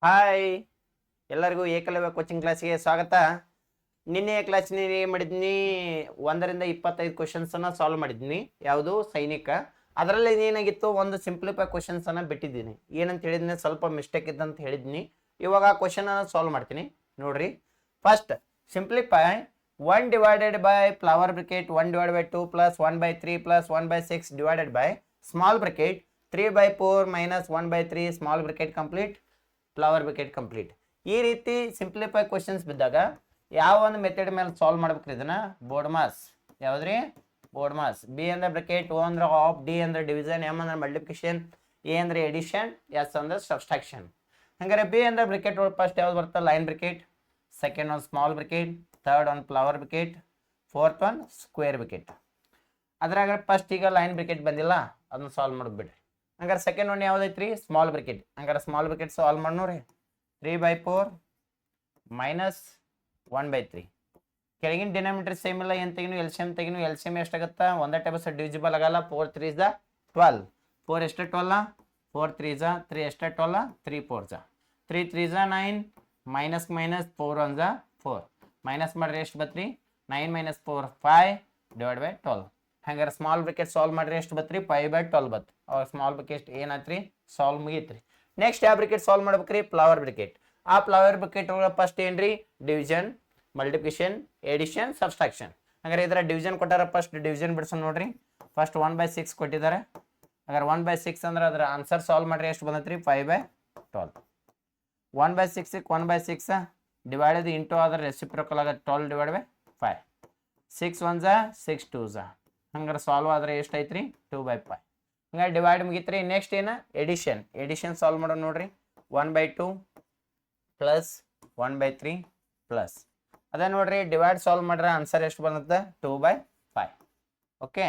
Hi, ಎಲ್ಲರಿಗೂ Eklavya coaching ಕ್ಲಾಸ್ಗೆ ಸ್ವಾಗತ. ನಿನ್ನೆ ಕ್ಲಾಸ್ನಲ್ಲಿ ಏನು ಮಾಡಿದ್ನಿ, 1ರಿಂದ 25 ಕ್ವಶನ್ಸನ್ನು ಸಾಲ್ವ್ ಮಾಡಿದ್ನಿ. ಯಾವುದು ಸೈನಿಕ. ಅದರಲ್ಲಿ ಏನಾಗಿತ್ತು, ಒಂದು ಸಿಂಪ್ಲಿಫೈ ಕ್ವಶನ್ಸನ್ನು ಬಿಟ್ಟಿದ್ದೀನಿ. ಏನಂತ ಹೇಳಿದ್ನಿ, ಸ್ವಲ್ಪ ಮಿಸ್ಟೇಕ್ ಇದ್ದಂತ ಹೇಳಿದ್ನಿ. ಇವಾಗ ಆ ಕ್ವಶನನ್ನು ಸಾಲ್ವ್ ಮಾಡ್ತೀನಿ ನೋಡ್ರಿ. First simplify 1 divided by flower ಬ್ರಿಕೆಟ್ 1 divide by 2 plus 1/3 plus 1/6 divided by small ಬ್ರಿಕೆಟ್ 3/4 minus 1/3 small ಬ್ರಿಕೆಟ್ complete flower ಬ್ರಿಕೆಟ್ complete. ಈ ರೀತಿ ಸಿಂಪ್ಲಿಫೈ ಕ್ವಶನ್ಸ್ ಬಿದ್ದಾಗ ಯಾವ ಒಂದು ಮೆಥಡ್ ಮೇಲೆ ಸಾಲ್ವ್ ಮಾಡ್ಬೇಕ್ರಿ ಇದನ್ನ? BODMAS. ಯಾವ್ದ್ರಿ? BODMAS. ಬಿ ಅಂದ್ರೆ ಬ್ರಿಕೆಟ್, ಓ ಅಂದ್ರೆ ಆಫ್, ಡಿ ಅಂದ್ರೆ ಡಿವಿಷನ್, ಎಮ್ ಅಂದ್ರೆ ಮಲ್ಟಿಪ್ಲಿಕೇಶನ್, ಎ ಅಂದ್ರೆ ಎಡಿಷನ್, ಎಸ್ ಅಂದ್ರೆ ಸಬ್ಸ್ಟ್ರಾಕ್ಷನ್. ಹಂಗಾರೆ ಬಿ ಅಂದ್ರೆ ಬ್ರಿಕೆಟ್ ಒಳಗೆ ಫಸ್ಟ್ ಯಾವ್ದು ಬರುತ್ತೆ? Line bracket. Second one small bracket, third one flower bracket, fourth one square bracket. ಅದ್ರಾಗ ಫಸ್ಟ್ ಈಗ ಲೈನ್ ಬ್ರಿಕೆಟ್ ಬಂದಿಲ್ಲ, ಅದನ್ನ ಸಾಲ್ವ್ ಮಾಡಿಬಿಡ್ರಿ. ಹಂಗಾರೆ ಸೆಕೆಂಡ್ ಒನ್ ಯಾವ್ದೈತ್ರಿ? Small bracket. ಹಂಗಾರೆ ಸ್ಮಾಲ್ ಬ್ರಿಕೆಟ್ ಸಾಲ್ವ್ ಮಾಡಿ ನೋಡ್ರಿ. 3/4 ಮೈನಸ್ 1/3. ಕೆಳಗಿನ ಡಿನಾಮಿನೇಟರ್ ಸೇಮ್ ಇಲ್ಲ, ಏನು ತೆಗಿನು? ಎಲ್ಸಿಎಂ ತೆಗಿನು. ಎಲ್ಸಿಎಂ ಎಷ್ಟಾಗುತ್ತಾ? ಒಂದೇ ಟೈಪ್ ಡಿವಿಸಿಬಲ್ ಆಗಲ್ಲ. 4 3 12. 4 ಎಷ್ಟು 12? 4 3 3 ಎಷ್ಟು 12? 3 4 3 3 9 ಮೈನಸ್ ಮೈನಸ್ 4 1 4. ಮೈನಸ್ ಮಾಡ್ರಿ ಎಷ್ಟು ಬತ್ರಿ? 9 ಮೈನಸ್ 4 5 ಡಿವೈಡ್ ಬೈ 12. ಹಂಗಾರೆ ಸ್ಮಾಲ್ ಬ್ರಿಕೆಟ್ ಸಾಲ್ವ್ ಮಾಡ್ರಿ ಎಷ್ಟು ಬತ್ರಿ? 5/12 ಬತ್. ಅವಾಗ ಸ್ಮಾಲ್ ಬ್ರಿಕೆಟ್ ಏನಾಯ್ತ್ರಿ? ಸಾಲ್ವ್ ಮುಗೀತ್ರಿ. ನೆಕ್ಸ್ಟ್ ಯಾವ ಬ್ರಿಕೆಟ್ ಸಾಲ್ವ್ ಮಾಡ್ಬೇಕ್ರಿ? ಫ್ಲವರ್ ಬ್ರಿಕೆಟ್. ಆ ಫ್ಲವರ್ ಬ್ರಿಕೆಟ್ ಒಳಗೆ ಫಸ್ಟ್ ಏನ್ರಿ? Division, multiplication, addition, subtraction. ಹಂಗಾರೆ ಇದರ ಡಿವಿಷನ್ ಕೊಟ್ಟಾರ, ಫಸ್ಟ್ ಡಿವಿಷನ್ ಬಿಡ್ಸೋಣ ನೋಡ್ರಿ. ಫಸ್ಟ್ 1/6 ಕೊಟ್ಟಿದ್ದಾರೆ. ಹಾಗಾದ್ರೆ 1/6 ಅಂದ್ರೆ ಅದರ ಆನ್ಸರ್ ಸಾಲ್ವ್ ಮಾಡ್ರಿ ಎಷ್ಟು ಬಂದತ್ರಿ? 5/12. 1/6 1/6 ಡಿವೈಡೆಡ್ ಇಂಟು ಅದರ ರೆಸಿಪ್ರೋಕಲ್ ಆಗ 12 ಡಿವೈಡ್ ಬೈ 5. 6 1 6 2 ಹಂಗಾರೆ ಸಾಲ್ವ್ ಆದ್ರೆ ಎಷ್ಟು ಐತ್ರಿ? 2/5. ಹಂಗಾರೆ ಡಿವೈಡ್ ಮುಗಿತ್ರಿ. ನೆಕ್ಸ್ಟ್ ಏನ? ಎಡಿಷನ್. ಎಡಿಷನ್ ಸಾಲ್ವ್ ಮಾಡೋಣ ನೋಡ್ರಿ. 1/2 ಪ್ಲಸ್ 1/3 ಪ್ಲಸ್ ಅದೇ ನೋಡ್ರಿ. ಡಿವೈಡ್ ಸಾಲ್ವ್ ಮಾಡ್ರೆ ಆನ್ಸರ್ ಎಷ್ಟು ಬಂದತ್ತೆ? 2/5. ಓಕೆ.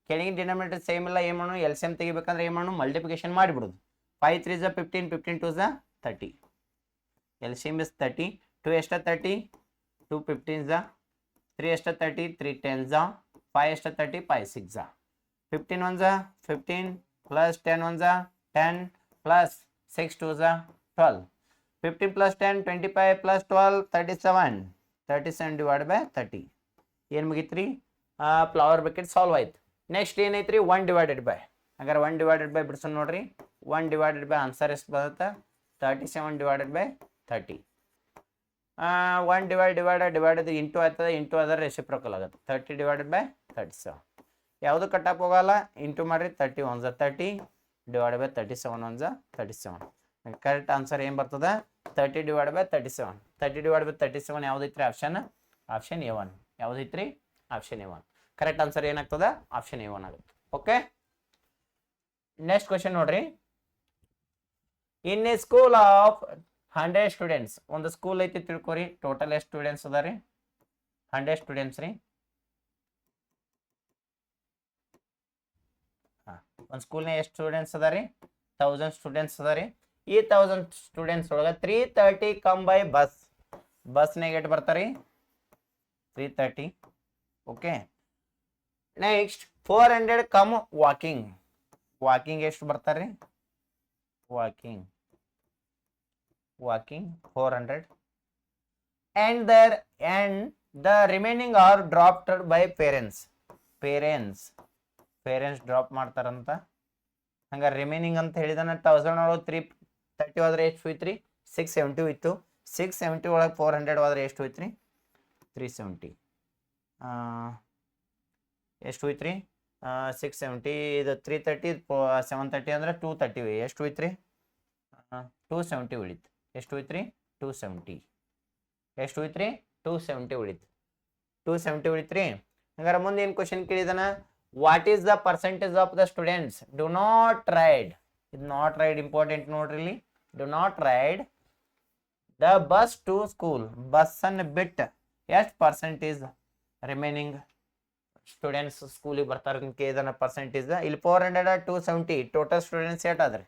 ಕೆಳಗಿನ ಡಿನಾಮಿನೇಟರ್ ಸೇಮ್ ಇಲ್ಲ, ಏನು ಮಾಡೋಣ? ಎಲ್ಸಿಎಂ ತೆಗಿಬೇಕಂದ್ರೆ ಏನು ಮಾಡೋಣ? ಮಲ್ಟಿಪ್ಲಿಕೇಶನ್ ಮಾಡಿಬಿಡುದು. 5 3 15 15 2 30. LCM is 30. 2 ಎಷ್ಟು 30? 2 15 3 ಎಷ್ಟು 30? 3 10 5 ಎಷ್ಟು 30? 5 6 15 1 15 plus 10 1 10 plus 6 2 12. 15 plus 10 25 plus 12 37. 37 divided by 30. ಏನು ಮುಗಿತ್ರಿ? ಫ್ಲವರ್ ಬ್ರಿಕೆಟ್ ಸಾಲ್ವ್ ಆಯ್ತು. ನೆಕ್ಸ್ಟ್ ಏನೈತ್ರಿ? 1 divided by. ಹಾಗಾದ್ರೆ 1 ಡಿವೈಡೆಡ್ ಬೈ ಬಿಡ್ಸೋಣ ನೋಡ್ರಿ. 1 ಡಿವೈಡೆಡ್ ಬೈ ಆನ್ಸರ್ ಎಷ್ಟು ಬರುತ್ತೆ? 37 ಡಿವೈಡೆಡ್ ಬೈ 30. 1 ಡಿವೈಡೆಡ್ ಇಂಟು ಆಗ್ತದೆ, ಇಂಟು ಅದರ ರೆಸಿಪ್ರೋಕಲ್ ಆಗುತ್ತೆ. 30 ಡಿವೈಡೆಡ್ ಬೈ 37. ಯಾವುದು ಕಟ್ಟಕ್ಕೆ ಹೋಗಲ್ಲ, ಇಂಟು ಮಾಡಿರಿ. 30 1 30 ಡಿವೈಡ್ ಬೈ 37 1 37. ಕರೆಕ್ಟ್ ಆನ್ಸರ್ ಏನು ಬರ್ತದೆ? 30 ಡಿವೈಡ್ ಬೈ 37. 30 ಡಿವೈಡ್ ಬೈ 37 ಯಾವುದೈತ್ರಿ? Option A1. ಯಾವುದೈತ್ರಿ? Option A1. ಕರೆಕ್ಟ್ ಆನ್ಸರ್ ಏನಾಗ್ತದೆ? ಆಪ್ಷನ್ A1 ಆಗುತ್ತೆ. ಓಕೆ. ನೆಕ್ಸ್ಟ್ ಕ್ವಶನ್ ನೋಡ್ರಿ. In a school of 100 students. ಒಂದು ಸ್ಕೂಲ್ ಐತಿ ತಿಳ್ಕೊರಿ. ಟೋಟಲ್ ಎಷ್ಟು ಸ್ಟೂಡೆಂಟ್ಸ್ ಅದ ರೀ? 100 ಸ್ಟೂಡೆಂಟ್ಸ್ ರೀ. ಒಂದು ಸ್ಕೂಲ್ನಾಗ ಎಷ್ಟು ಸ್ಟೂಡೆಂಟ್ಸ್ ಅದ ರೀ? 1000 ಸ್ಟೂಡೆಂಟ್ಸ್ ಅದ ರೀ. ಈ 1000 ಸ್ಟೂಡೆಂಟ್ಸ್ ಒಳಗೆ 330 ಕಮ್ ಬೈ ಬಸ್. ಬಸ್ನಾಗ ಎಷ್ಟು ಬರ್ತಾರೆ? 330. Okay. Next 400 come walking. Walking ಎಷ್ಟು ಬರ್ತಾರೆ? Walking 400. and the remaining are dropped by parents. Parents drop ಮಾಡ್ತಾರಂತ. ಹಂಗಾರೆ ರಿಮೈನಿಂಗ್ ಅಂತ ಹೇಳಿದಾನೆ 1000 ಒಳಗೆ 330 ಹೋದ್ರೆ ಎಷ್ಟು ಹೋಯ್ತ್ರಿ? 670 ಹೋಯ್ತು. 670 ಒಳಗೆ 400 ಹೋದ್ರೆ ಎಷ್ಟು ಹೋಯ್ತ್ರಿ? 370. ಎಷ್ಟು ಹೋಯ್ತ್ರಿ? 670 ಇದು 330 730 ಅಂದ್ರೆ 230. ಎಷ್ಟು ಹೋಯ್ತ್ರಿ? 270 ಉಳಿತು. ಎಷ್ಟು ಹೋಯ್ತ್ರಿ? 270. ಎಷ್ಟು ಹೋಯ್ತ್ರಿ? 270 ಉಳಿತು. 270 ಉಳಿತ್ರಿ. ಹಂಗಾರೆ ಮುಂದೆ ಏನು ಕ್ವಶನ್ ಕೇಳಿದಾನ? What is the percentage of the students do not ride. ಇದು ನಾಟ್ ರೈಡ್ ಇಂಪಾರ್ಟೆಂಟ್ ನೋಡ್ರಿ. ಇಲ್ಲಿ do not ride the bus to school. Bus ಅನ್ನು ಬಿಟ್ಟು ಎಷ್ಟು ಪರ್ಸೆಂಟೇಜ್ ರಿಮೈನಿಂಗ್ ಸ್ಟೂಡೆಂಟ್ಸ್ ಸ್ಕೂಲಿಗೆ ಬರ್ತಾರೆ ಇದನ್ನ ಪರ್ಸೆಂಟೇಜ್. ಇಲ್ಲಿ 400 270 ಟೋಟಲ್ ಸ್ಟೂಡೆಂಟ್ಸ್ ಎಷ್ಟು ಆದ್ರಿ?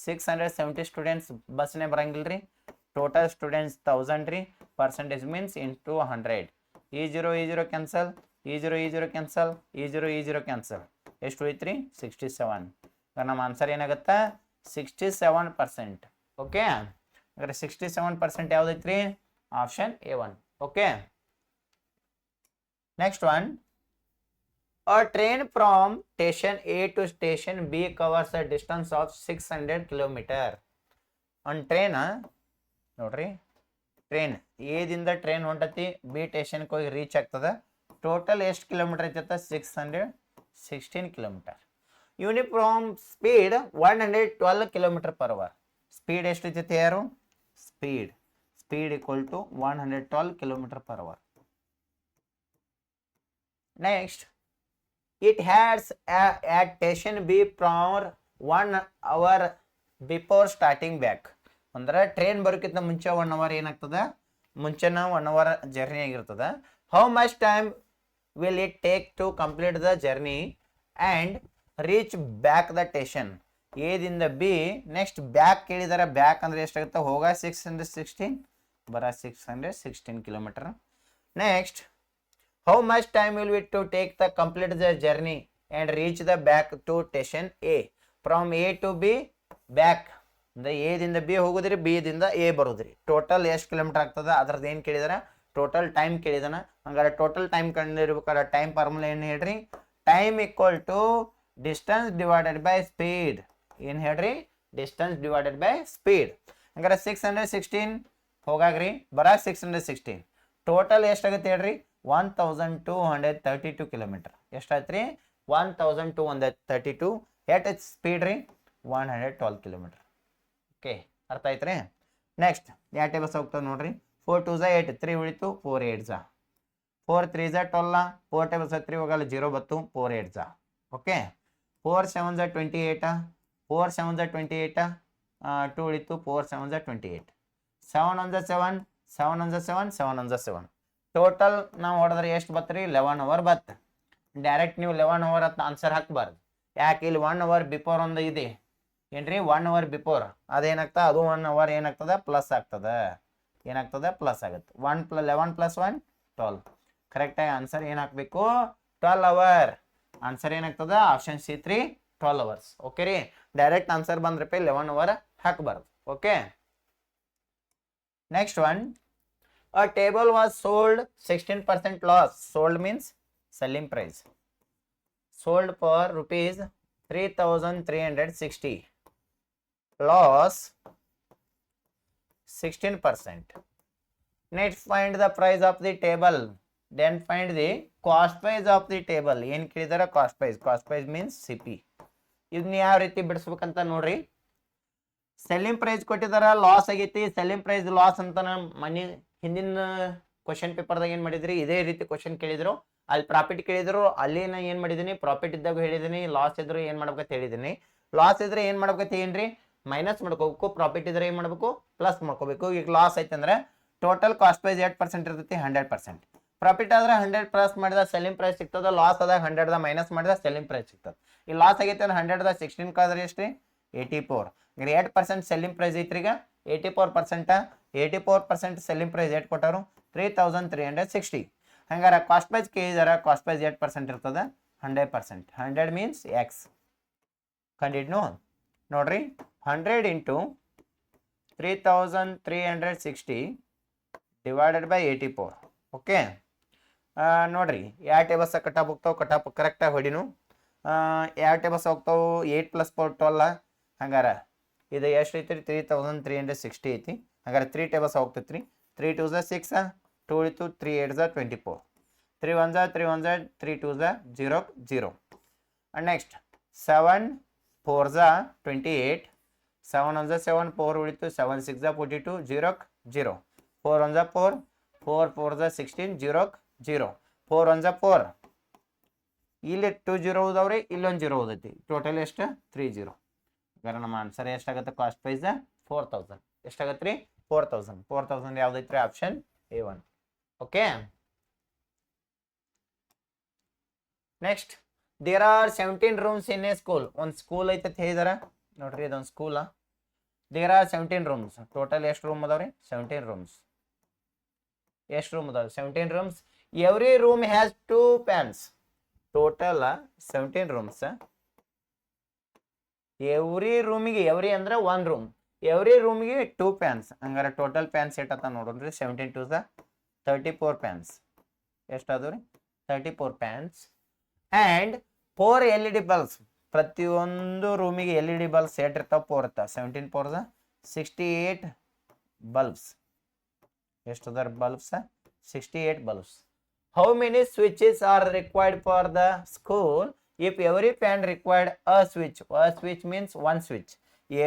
670 ಸ್ಟೂಡೆಂಟ್ಸ್ ಬಸ್ನೇ ಬರಂಗಿಲ್ಲ ರೀ. ಟೋಟಲ್ ಸ್ಟೂಡೆಂಟ್ಸ್ 1000 ರೀ. Percentage means into 100. ಈ 0 ಕ್ಯಾನ್ಸಲ್, ಈ 0 ಕ್ಯಾನ್ಸಲ್, ಈ 0 ಕ್ಯಾನ್ಸಲ್. ಎಷ್ಟು ಹೋಯ್ತ್ರಿ? 67. ನಮ್ಮ ಆನ್ಸರ್ ಏನಾಗುತ್ತೆ? 67%. ಓಕೆ. ಹಾಗಾದ್ರೆ 67% ಯಾವ್ದೈತ್ರಿ? Option A1. Okay, next one. A train from station A to station B covers a distance of 600 kilometer. ಒಂದು ಟ್ರೈನ್ ನೋಡ್ರಿ, ಟ್ರೈನ್ ಎದಿಂದ ಟ್ರೈನ್ ಹೊಂಟತಿ, ಬಿ ಸ್ಟೇಷನ್ಗೆ ಹೋಗಿ ರೀಚ್ ಆಗ್ತದೆ. ಟೋಟಲ್ ಎಷ್ಟು ಕಿಲೋಮೀಟರ್ ಐತತ್ತ? 616 kilometre. Uniform speed 112 kilometre per hour. Speed ಎಷ್ಟೈತಿ ಯಾರು? Speed equal to 112 kilometre per hour. Next, it has at station B for 1 hour before starting back. ಅಂದ್ರೆ ಟ್ರೈನ್ ಬರೋಕ್ಕಿಂತ ಮುಂಚೆ 1 ಅವರ್ ಏನಾಗ್ತದೆ? ಮುಂಚೆನ 1 ಅವರ್ ಜರ್ನಿ ಆಗಿರ್ತದೆ. How much time will it take to complete the journey and reach back the station? ಎದಿಂದ B. Next back ಕೇಳಿದಾರೆ. Back ಅಂದ್ರೆ ಎಷ್ಟಾಗುತ್ತೆ? ಹೋಗ 616, ಬರ 616 kilometre. Next, how much time will it to take the complete the journey and reach the back to station A? From A to B back. ಅಂದ್ರೆ A ದಿಂದ B ಹೋಗುದ್ರಿ, B ದಿಂದ A ಬರುದ್ರಿ. ಟೋಟಲ್ ಎಷ್ಟು ಕಿಲೋಮೀಟರ್ ಆಗ್ತದ? ಅದ್ರದ್ದು ಏನು ಕೇಳಿದಾರ? ಟೋಟಲ್ ಟೈಮ್ ಕೇಳಿದಾನ. ಹಂಗಾರೆ ಟೋಟಲ್ ಟೈಮ್ ಕಂಡಿರ್ಬೇಕಾದ್ರೆ ಟೈಮ್ ಫಾರ್ಮುಲಾ ಏನು ಹೇಳ್ರಿ? Time equal to distance divided by speed. ಏನು ಹೇಳ್ರಿ? Distance divided by speed. ಹಂಗಾರೆ 616 ಹೋಗಾಗ್ರಿ, ಬರ 616. ಟೋಟಲ್ ಎಷ್ಟಾಗುತ್ತೆ ಹೇಳ್ರಿ? 1232 ಕಿಲೋಮೀಟರ್. ಎಷ್ಟಾಯ್ತು ರೀ? 1232. ಎಟ್ ಸ್ಪೀಡ್ ರೀ? 112 ಕಿಲೋಮೀಟರ್. ಓಕೆ, ಅರ್ಥ ಆಯ್ತು ರೀ? ನೆಕ್ಸ್ಟ್ ಯಾವ ಟೇಬಲ್ಸ್ ಹೋಗ್ತಾವೆ ನೋಡ್ರಿ. 4 2 8, 3 ಉಳಿತು, 4 8 4 3 12, 4 ಟೇಬಲ್ಸ್ 3 ಹೋಗಲ್ಲ, 0 ಬತ್ತು, 4 8 ಓಕೆ. 4 7 28, 4 7 28, 2 ಉಳಿತು, 4 7 28, 7 1 7, 7 1 7, 7 1 7. ಟೋಟಲ್ ನಾವು ಹೊಡೆದ್ರೆ ಎಷ್ಟು ಬತ್ರಿ? 11 ಅವರ್ ಬತ್ತು. ಡೈರೆಕ್ಟ್ ನೀವು 11 ಅವರ್ ಅಂತ ಆನ್ಸರ್ ಹಾಕ್ಬಾರ್ದು. ಯಾಕೆ? ಇಲ್ಲಿ 1 ಅವರ್ ಬಿಫೋರ್ ಒಂದು ಇದೆ ಏನ್ರಿ? 1 ಅವರ್ ಬಿಫೋರ್ ಅದೇನಾಗ್ತದೆ? ಅದು 1 ಅವರ್ ಏನಾಗ್ತದೆ? ಪ್ಲಸ್ ಆಗ್ತದೆ. ಏನಾಗ್ತದೆ? ಪ್ಲಸ್ ಆಗುತ್ತೆ. 11 + 1 12. ಕರೆಕ್ಟಾಗಿ ಆನ್ಸರ್ ಏನು ಹಾಕಬೇಕು? 12 ಅವರ್. ಆನ್ಸರ್ ಏನಾಗ್ತದೆ? Option C3 12 hours. ಓಕೆ ರೀ? ಡೈರೆಕ್ಟ್ ಆನ್ಸರ್ ಬಂದ್ರಪ್ಪ 11 ಅವರ್ ಹಾಕಬಾರ್ದು. Okay, next one. A table was sold 16% loss. Sold means selling price. Sold for rupees 3,360. Loss 16%. Next find the price of the table. Then find the cost price of the table. ಏನು ಕೇಳಿದಾರೆ? Cost price. Cost price means CP. ಇದನ್ನ ಯಾವ ರೀತಿ ಬಿಡಿಸ್ಬೇಕಂತ ನೋಡ್ರಿ. Selling price ಕೊಟ್ಟಿದಾರ, loss ಆಗೈತಿ. Selling price loss ಅಂತ ಮನಿ ಹಿಂದಿನ ಕ್ವಶನ್ ಪೇಪರ್ದಾಗ ಏನು ಮಾಡಿದ್ರಿ? ಇದೇ ರೀತಿ ಕ್ವಶನ್ ಕೇಳಿದ್ರು. ಅಲ್ಲಿ ಪ್ರಾಫಿಟ್ ಕೇಳಿದ್ರು, ಅಲ್ಲಿ ನಾ ಏನು ಮಾಡಿದ್ದೀನಿ? ಪ್ರಾಫಿಟ್ ಇದ್ದಾಗ ಹೇಳಿದ್ದೀನಿ. ಲಾಸ್ ಇದ್ರು ಏನು ಮಾಡ್ಬೇಕಂತ ಹೇಳಿದ್ದೀನಿ. ಲಾಸ್ ಇದ್ರೆ ಏನು ಮಾಡ್ಬೇಕಂತ ಏನ್ರಿ? ಮೈನಸ್ ಮಾಡ್ಕೋಬೇಕು. ಪ್ರಾಫಿಟ್ ಇದ್ರೆ ಏನು ಮಾಡ್ಬೇಕು? ಪ್ಲಸ್ ಮಾಡ್ಕೋಬೇಕು. ಈಗ ಲಾಸ್ ಐತಂದ್ರೆ ಟೋಟಲ್ ಕಾಸ್ಟ್ ಪ್ರೈಸ್ 8% ಇರ್ತೈತಿ, 100%. ಪ್ರಾಫಿಟ್ ಆದ್ರೆ 100 ಪ್ಲಸ್ ಮಾಡಿದ ಸೆಲ್ಲಿಂಗ್ ಪ್ರೈಸ್ ಸಿಗ್ತದ. ಲಾಸ್ ಆದಾಗ 100 ಮೈನಸ್ ಮಾಡಿದ ಸೆಲ್ಲಿಂಗ್ ಪ್ರೈಸ್ ಸಿಗ್ತದೆ. ಈ ಲಾಸ್ ಆಗೈತೆ ಅಂದ್ರೆ 100 16 ಕಾದ್ರೆ ಎಷ್ಟು ರೀ? 84. 8% ಸೆಲ್ಲಿಂಗ್ ಪ್ರೈಸ್ ಐತ್ರಿ. ಈಗ 84% ಸೆಲ್ಲಿಂಗ್ ಪ್ರೈಸ್ 8 ಕೊಟ್ಟರು, 3,360. ಹಂಗಾರೆ ಕಾಸ್ಟ್ ಪ್ರೈಸ್ ಕೇಳಿದಾರ. ಕಾಸ್ಟ್ ಪ್ರೈಸ್ 8% ಇರ್ತದೆ, 100%. 100 ಮೀನ್ಸ್ ಎಕ್ಸ್. ಕಂಡಿಡ್ನು ನೋಡ್ರಿ. 100 ಇಂಟು 3,360 ಡಿವೈಡೆಡ್ ಬೈ 84. ಓಕೆ, ನೋಡ್ರಿ ಯಾವ ಟೇಬಲ್ಸ್ ಕಟಾಪ್ ಹೋಗ್ತಾವೆ? ಕಟಾಪ್ ಕರೆಕ್ಟಾಗಿ ಹೊಡಿನು. ಯಾವ ಟೇಬಲ್ಸ್ ಹೋಗ್ತಾವೆ? 8 + 4 12. ಹಂಗಾರೆ ಇದು ಎಷ್ಟು ಐತಿ ರೀ? 3,360 ಐತಿ. ಹಂಗಾರೆ 3 ಟೇಬಲ್ಸ್ ಹೋಗ್ತೈತಿ ರೀ. 3 2 6, 2 ಉಳಿತು, 3 8 24, 3 1 3 1 3 2 0 0. ನೆಕ್ಸ್ಟ್ 7 4 28, 7 1 7, 4 ಉಳಿತು, 7 6 42, 0 0, 4 1 4, 4 4 16, 0 0, 4 1 4. ಇಲ್ಲಿ 2 0 ಉದಾವ್ರಿ, ಇಲ್ಲೊಂದು 0 ಉದೈತಿ. ಟೋಟಲ್ ಎಷ್ಟು? 3 0. ಹಾಗಾದ್ರೆ ನಮ್ಮ ಆನ್ಸರ್ ಎಷ್ಟಾಗುತ್ತೆ? Cost price 4,000. ಎಷ್ಟಾಗತ್ತೆ ರೀ? 4,000. 4,000 ಯಾವ್ದೈತ್ರಿ? Option A1. Okay, next. There are 17 rooms in a school. ಒಂದು ಸ್ಕೂಲ್ ಐತೆ ಹೇಳಿದಾರ ನೋಡ್ರಿ. ಇದೊಂದು ಸ್ಕೂಲ. There are 17 rooms. ಟೋಟಲ್ ಎಷ್ಟು ರೂಮ್ ಅದಾವ್ರಿ? 17 ರೂಮ್ಸ್. ಎಷ್ಟು ರೂಮ್ ಅದಾವ? 17 rooms. Every room has 2 fans. Total 17 rooms. Every ರೂಮಿಗೆ, ಎವ್ರಿ ಅಂದ್ರೆ 1 ರೂಮ್, ಎವ್ರಿ ರೂಮ್ಗೆ 2 ಫ್ಯಾನ್ಸ್. ಹಂಗಾರೆ ಟೋಟಲ್ ಫ್ಯಾನ್ಸ್ ಎಷ್ಟತ್ತ ನೋಡ್ರಿ, 17 2 34 ಫ್ಯಾನ್ಸ್. ಎಷ್ಟಾದವು ರೀ? 34 ಫ್ಯಾನ್ಸ್ ಆ್ಯಂಡ್ 4 LED ಬಲ್ಬ್ಸ್. ಪ್ರತಿಯೊಂದು ರೂಮಿಗೆ LED ಬಲ್ಬ್ಸ್ ಎಷ್ಟು ಇರ್ತಾವೆ? 4 ಇರ್ತಾವೆ. 17 4 68 ಬಲ್ಬ್ಸ್. ಎಷ್ಟು ಅದಾರ bulbs? 68 bulbs. How many switches are required for the school if every fan required a switch? A switch means one switch.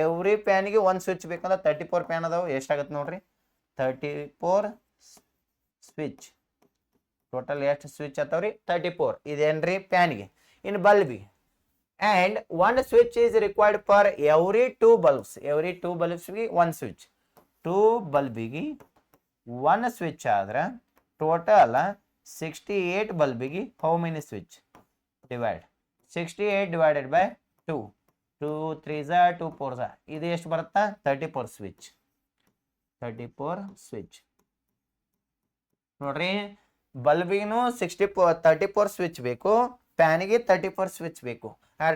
Every ಫ್ಯಾನ್ಗೆ ಒಂದು ಸ್ವಿಚ್ ಬೇಕಂದ್ರೆ 34 ಫ್ಯಾನ್ ಅದಾವೆ. ಎಷ್ಟಾಗತ್ತೆ ನೋಡ್ರಿ? 34 ಸ್ವಿಚ್. ಟೋಟಲ್ ಎಷ್ಟು ಸ್ವಿಚ್ ಆತಾವ್ರಿ? 34. ಇದೇನ್ರಿ ಫ್ಯಾನ್ಗೆ. ಇನ್ ಬಲ್ಬಿಗೆ and one switch is required for every 2 bulbs. Every 2 ಬಲ್ಬ್ಸ್ಗೆ ಒನ್ ಸ್ವಿಚ್. 2 ಬಲ್ಬಿಗೆ ಒನ್ ಸ್ವಿಚ್ ಆದ್ರೆ ಟೋಟಲ್ 68 ಬಲ್ಬಿಗೆ how many switch? Divide 68 divided by 2. 2 3 2 4 ಇದು ಎಷ್ಟು ಬರುತ್ತಾ? 34 ಸ್ವಿಚ್. 34 ಸ್ವಿಚ್ ನೋಡ್ರಿ. ಬಲ್ಬಿಗೂ 34 ಸ್ವಿಚ್ ಬೇಕು, ಫ್ಯಾನಿಗೆ 34 ಸ್ವಿಚ್ ಬೇಕು.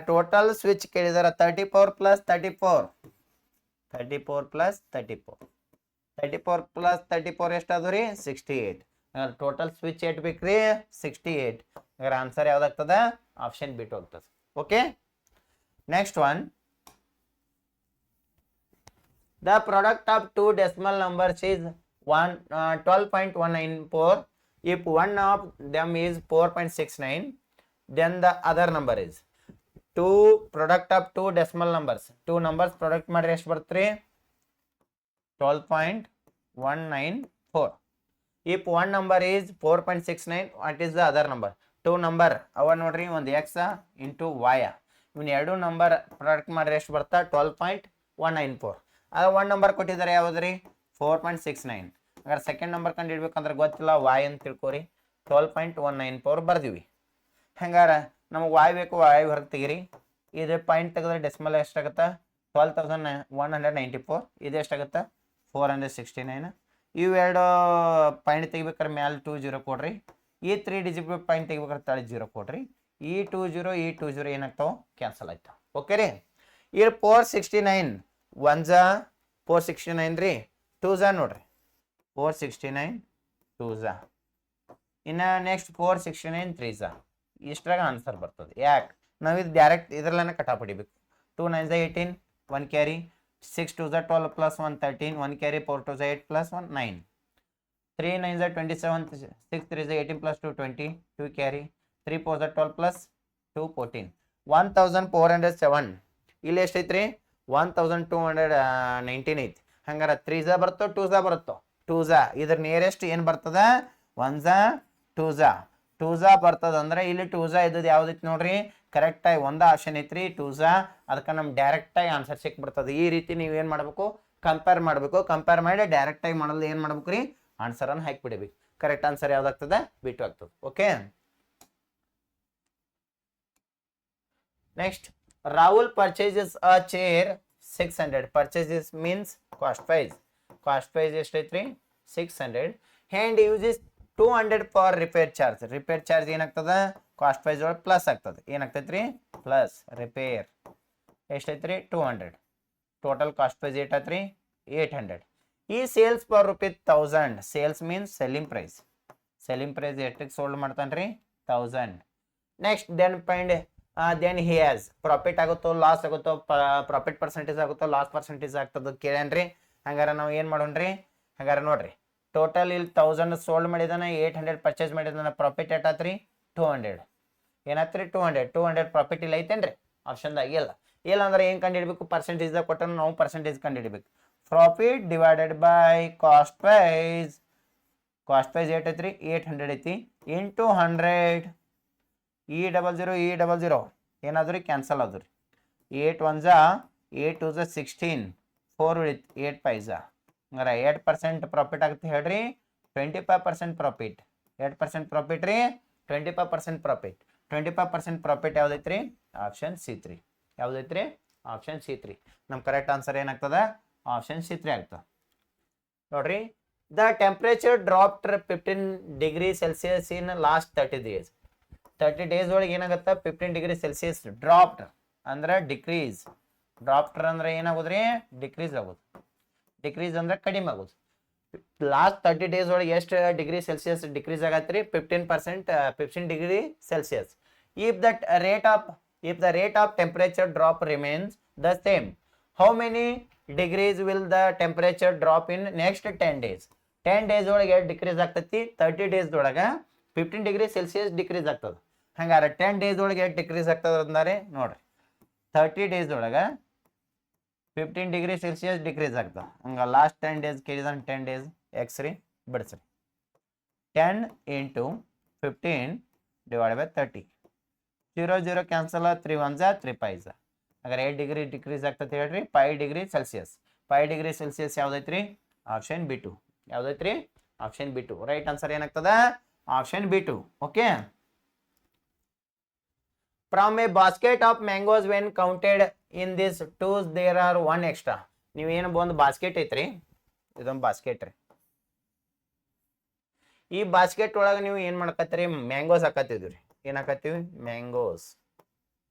ಟೋಟಲ್ ಸ್ವಿಚ್ ಕೇಳಿದಾರೆ 34 ಪ್ಲಸ್ 34. 34 ಪ್ಲಸ್ 34. 34 ಪ್ಲಸ್ 34 ಎಷ್ಟಾದವು ರೀ? 68. ಟೋಟಲ್ ಸ್ವಿಚ್ ಎಷ್ಟು ಬೇಕ್ರಿ? 68. ಹಾಗಾದ್ರೆ ಆನ್ಸರ್ ಯಾವ್ದಾಗ್ತದ? ಆಪ್ಷನ್ ಬಿಟ್ಟು ಹೋಗ್ತದೆ. Okay, next one. The product of two decimal numbers is 12.194. If one of them is 4.69, then the other number is. Two product of two decimal numbers. Two numbers product ಮಾಡಿದ್ರೆ ಎಷ್ಟು ಬರುತ್ತೆ? 12.194. If one number is 4.69, what is the other number? Two number ಅವ ನೋಡ್ರಿ, ಒಂದು x into y. ಇವನ್ ಎರಡು number product ಮಾಡಿದ್ರೆ ಎಷ್ಟು ಬರ್ತಾ? 12.194. ಅದು ಒಂದು ನಂಬರ್ ಕೊಟ್ಟಿದ್ದಾರೆ, ಯಾವುದ್ರಿ? 4.69. ಹಾಗಾದ್ರೆ ಸೆಕೆಂಡ್ ನಂಬರ್ ಕಂಡು ಹಿಡ್ಬೇಕಂದ್ರೆ ಗೊತ್ತಿಲ್ಲ, y ಅಂತ ತಿಳ್ಕೊರಿ. 12.194 ಬರ್ದಿವಿ. ಹಂಗಾರೆ ನಮಗೆ y ಬೇಕು, y ಹೊರಗೆ ತೆಗಿರಿ. ಇದು ಪಾಯಿಂಟ್ ತೆಗೆದ್ರೆ ಡೆಸಿಮಲ್ ಎಷ್ಟಾಗುತ್ತೆ? 12,194. ಇದು ಎಷ್ಟಾಗುತ್ತೆ? 469. ಇವೆರಡು ಪಾಯಿಂಟ್ ತೆಗಿಬೇಕಾದ್ರೆ ಮ್ಯಾಲೆ 20 ಕೊಡ್ರಿ. ಈ 3 ಡಿಜಿಟ್ ಪಾಯಿಂಟ್ ತೆಗಿಬೇಕಾದ್ರೆ ತಳಿ 0 ಕೊಡ್ರಿ. ಈ 20 ಏನಾಗ್ತಾವೆ? ಕ್ಯಾನ್ಸಲ್ ಆಯ್ತು. ಓಕೆ ರೀ. ಇಲ್ಲಿ 469 1 469 ರೀ. 2 ನೋಡ್ರಿ, 469 2 ಇನ್ನು ನೆಕ್ಸ್ಟ್ 469 3 ಇಷ್ಟ್ರಾಗ ಆನ್ಸರ್ ಬರ್ತದೆ. ಯಾಕೆ? ನಾವು ಇದು ಡೈರೆಕ್ಟ್ ಇದರಲ್ಲೇ ಕಟಾಪ್ ಹೊಡಿಬೇಕು. 2 9 18 1 carry, 6 2 12 plus 1 13 1 carry, 4 2 8 plus 1 9, 3 9 27 6 3 18 plus 2 20 2 carry, 3 4 12 plus 2 14 1407. ಇಲ್ಲಿ ಎಷ್ಟೈತ್ರಿ? 1219 ಐತಿ. ಹಂಗಾರೆ 3 ಬರ್ತೋ 2 ಬರುತ್ತೋ? 2 ಇದ್ರ ನಿಯರೆಸ್ಟ್ ಏನು ಬರ್ತದ? 1 2 ಬರ್ತದ. ಅಂದ್ರೆ ಇಲ್ಲಿ 2 ಇದ್ದದ್ದು ಯಾವ್ದೈತಿ ನೋಡ್ರಿ? ಕರೆಕ್ಟಾಗಿ ಒಂದು ಆಪ್ಷನ್ ಐತ್ರಿ 2. ಅದಕ್ಕೆ ನಮ್ಗೆ ಡೈರೆಕ್ಟಾಗಿ ಆನ್ಸರ್ ಸಿಕ್ಬಿಡ್ತದೆ. ಈ ರೀತಿ ನೀವೇನು ಮಾಡಬೇಕು? ಕಂಪೇರ್ ಮಾಡಬೇಕು. ಕಂಪೇರ್ ಮಾಡಿ ಡೈರೆಕ್ಟಾಗಿ ಮಾಡಲು ಏನು ಮಾಡ್ಬೇಕು ರೀ? ಆನ್ಸರನ್ನು ಹಾಕಿಬಿಡಬೇಕು. ಕರೆಕ್ಟ್ ಆನ್ಸರ್ ಯಾವ್ದಾಗ್ತದೆ? ಬಿಟ್ಟು ಆಗ್ತದೆ. Okay, next. Rahul purchases a chair 600. Purchases means cost price. Cost price ಎಷ್ಟೈತ್ರಿ? 600 and uses 200 for repair charge. Repair charge ಏನಾಗ್ತದ? ಕಾಸ್ಟ್ ಪ್ರೈಸ್ ಒಳಗೆ ಪ್ಲಸ್ ಆಗ್ತದೆ. ಏನಾಗ್ತೈತ್ರಿ? ಪ್ಲಸ್ ರಿಪೇರ್ ಎಷ್ಟೈತ್ರಿ? 200. ಟೋಟಲ್ ಕಾಸ್ಟ್ ಪ್ರೈಸ್ ಏಟಾತ್ರಿ? 800. ಈ sales per rupees 1000. Sales means selling price. Selling price ಎಷ್ಟಕ್ಕೆ sold ಮಾಡ್ತಾನ್ರಿ? 1000. Next then find then he has. Profit ಆಗುತ್ತೋ ಲಾಸ್ ಆಗುತ್ತೋ? ಪ್ರಾಫಿಟ್ ಪರ್ಸೆಂಟೇಜ್ ಆಗುತ್ತೋ ಲಾಸ್ ಪರ್ಸೆಂಟೇಜ್ ಆಗ್ತದ ಕೇಳ್ಯಾನ್ರಿ. ಹಂಗಾರೆ ನಾವು ಏನು ಮಾಡೋಣ್ರಿ? ಹಂಗಾರೆ ನೋಡ್ರಿ, ಟೋಟಲ್ ಇಲ್ಲಿ 1000 ಸೋಲ್ಡ್ ಮಾಡಿದಾನೆ, 800 ಪರ್ಚೇಸ್ ಮಾಡಿದಾನೆ. ಪ್ರಾಫಿಟ್ ಎಷ್ಟಾತ್ರಿ? 200. ಏನಾತ್ರಿ? 200 ಪ್ರಾಫಿಟ್ ಇಲ್ಲ ಐತೇನ್ರಿ? ಆಪ್ಷನ್ದಾಗ ಇಲ್ಲ. ಇಲ್ಲ ಅಂದ್ರೆ ಏನು ಕಂಡು ಹಿಡಬೇಕು? ಪರ್ಸೆಂಟೇಜ್ದಾಗ ಕೊಟ್ಟರೆ ನಾವು ಪರ್ಸೆಂಟೇಜ್ ಕಂಡು ಹಿಡಿಬೇಕು. Profit divided by cost price. Cost price ಏಟೈತ್ರಿ? 800 ಐತಿ. ಇಂಟು 100. ಈ 00 ಏನಾದ್ರಿ? ಕ್ಯಾನ್ಸಲ್ ಆದ್ರಿ. 8 1 8 2 16 4 ಉಳಿತು. 8 5 ಹಂಗಾರೆ 8% ಪ್ರಾಫಿಟ್ ಆಗುತ್ತೆ ಹೇಳ್ರಿ. 25% ಪ್ರಾಫಿಟ್. 8% ಪ್ರಾಫಿಟ್ ರೀ, 25% ಪ್ರಾಫಿಟ್. 25% ಪ್ರಾಫಿಟ್ ಯಾವ್ದೈತ್ರಿ? Option C3. ಯಾವ್ದೈತ್ರಿ? Option C3. ನಮ್ಮ ಕರೆಕ್ಟ್ ಆನ್ಸರ್ ಏನಾಗ್ತದ? ಆಪ್ಷನ್ C3 ಆಗ್ತದೆ. ನೋಡ್ರಿ, the temperature dropped 15 degree Celsius in last 30 days. 30 days ಒಳಗೆ ಏನಾಗುತ್ತೆ? 15 ಡಿಗ್ರಿ ಸೆಲ್ಸಿಯಸ್ ಡ್ರಾಪ್ಡ್ ಅಂದ್ರೆ ಡಿಕ್ರೀಸ್. ಡ್ರಾಪ್ಟರ್ ಅಂದ್ರೆ ಏನಾಗೋದ್ರಿ ಡಿಕ್ರೀಸ್ ಆಗೋದು. ಡಿಕ್ರೀಸ್ ಅಂದ್ರೆ ಕಡಿಮೆ ಆಗೋದು. ಲಾಸ್ಟ್ 30 days ಒಳಗೆ ಎಷ್ಟು ಡಿಗ್ರಿ ಸೆಲ್ಸಿಯಸ್ ಡಿಕ್ರೀಸ್ ಆಗತ್ರಿ 15%, 15 degree Celsius. If the rate of temperature drop remains the same, how many degrees will the temperature drop in next 10 days? 10 days ಒಳಗೆ ಡಿಕ್ರೀಸ್ ಆಗ್ತೈತಿ. 30 days ಒಳಗೆ 15 ಡಿಗ್ರಿ ಸೆಲ್ಸಿಯಸ್ ಡಿಕ್ರೀಸ್ ಆಗ್ತದೆ. ಹಂಗಾರೆ 10 days ಒಳಗೆ decrease ಆಗ್ತದೆ ಅಂದ್ರೆ ನೋಡ್ರಿ 30 days ಒಳಗೆ 15 ಡಿಗ್ರಿ ಸೆಲ್ಸಿಯಸ್ ಡಿಕ್ರೀಸ್ ಆಗ್ತದೆ. ಹಂಗ last 10 days ಕೇಳಿದಾನೆ 10 days expiry ಬಿಡಿಸ್ರಿ. 10 into 15 divided by 30. 0 0 cancel, 3 1s 3 5s. ಹಾಗಾದ್ರೆ 8 ಡಿಗ್ರಿ ಡಿಕ್ರೀಸ್ ಆಗ್ತದೆ ಹೇಳ್ರಿ 5 ಡಿಗ್ರಿ ಸೆಲ್ಸಿಯಸ್. 5 ಡಿಗ್ರಿ ಸೆಲ್ಸಿಯಸ್ ಯಾವ್ದೈತ್ರಿ? Option B2. ಯಾವ್ದೈತ್ರಿ? Option B2. ರೈಟ್ ಆನ್ಸರ್ ಏನಾಗ್ತದ? Option B2. Okay. From a basket of mangoes when counted in this twos there are one extra. ನೀವೇನು ಒಂದು basket ಐತ್ರಿ, ಇದೊಂದು ಬಾಸ್ಕೆಟ್ ರೀ. ಈ ಬಾಸ್ಕೆಟ್ ಒಳಗೆ ನೀವು ಏನು ಮಾಡ್ಕತ್ತೀರಿ? ಮ್ಯಾಂಗೋಸ್ ಹಾಕತ್ತಿದ್ವಿ ರೀ. ಏನು ಹಾಕತ್ತೀವಿ? ಮ್ಯಾಂಗೋಸ್.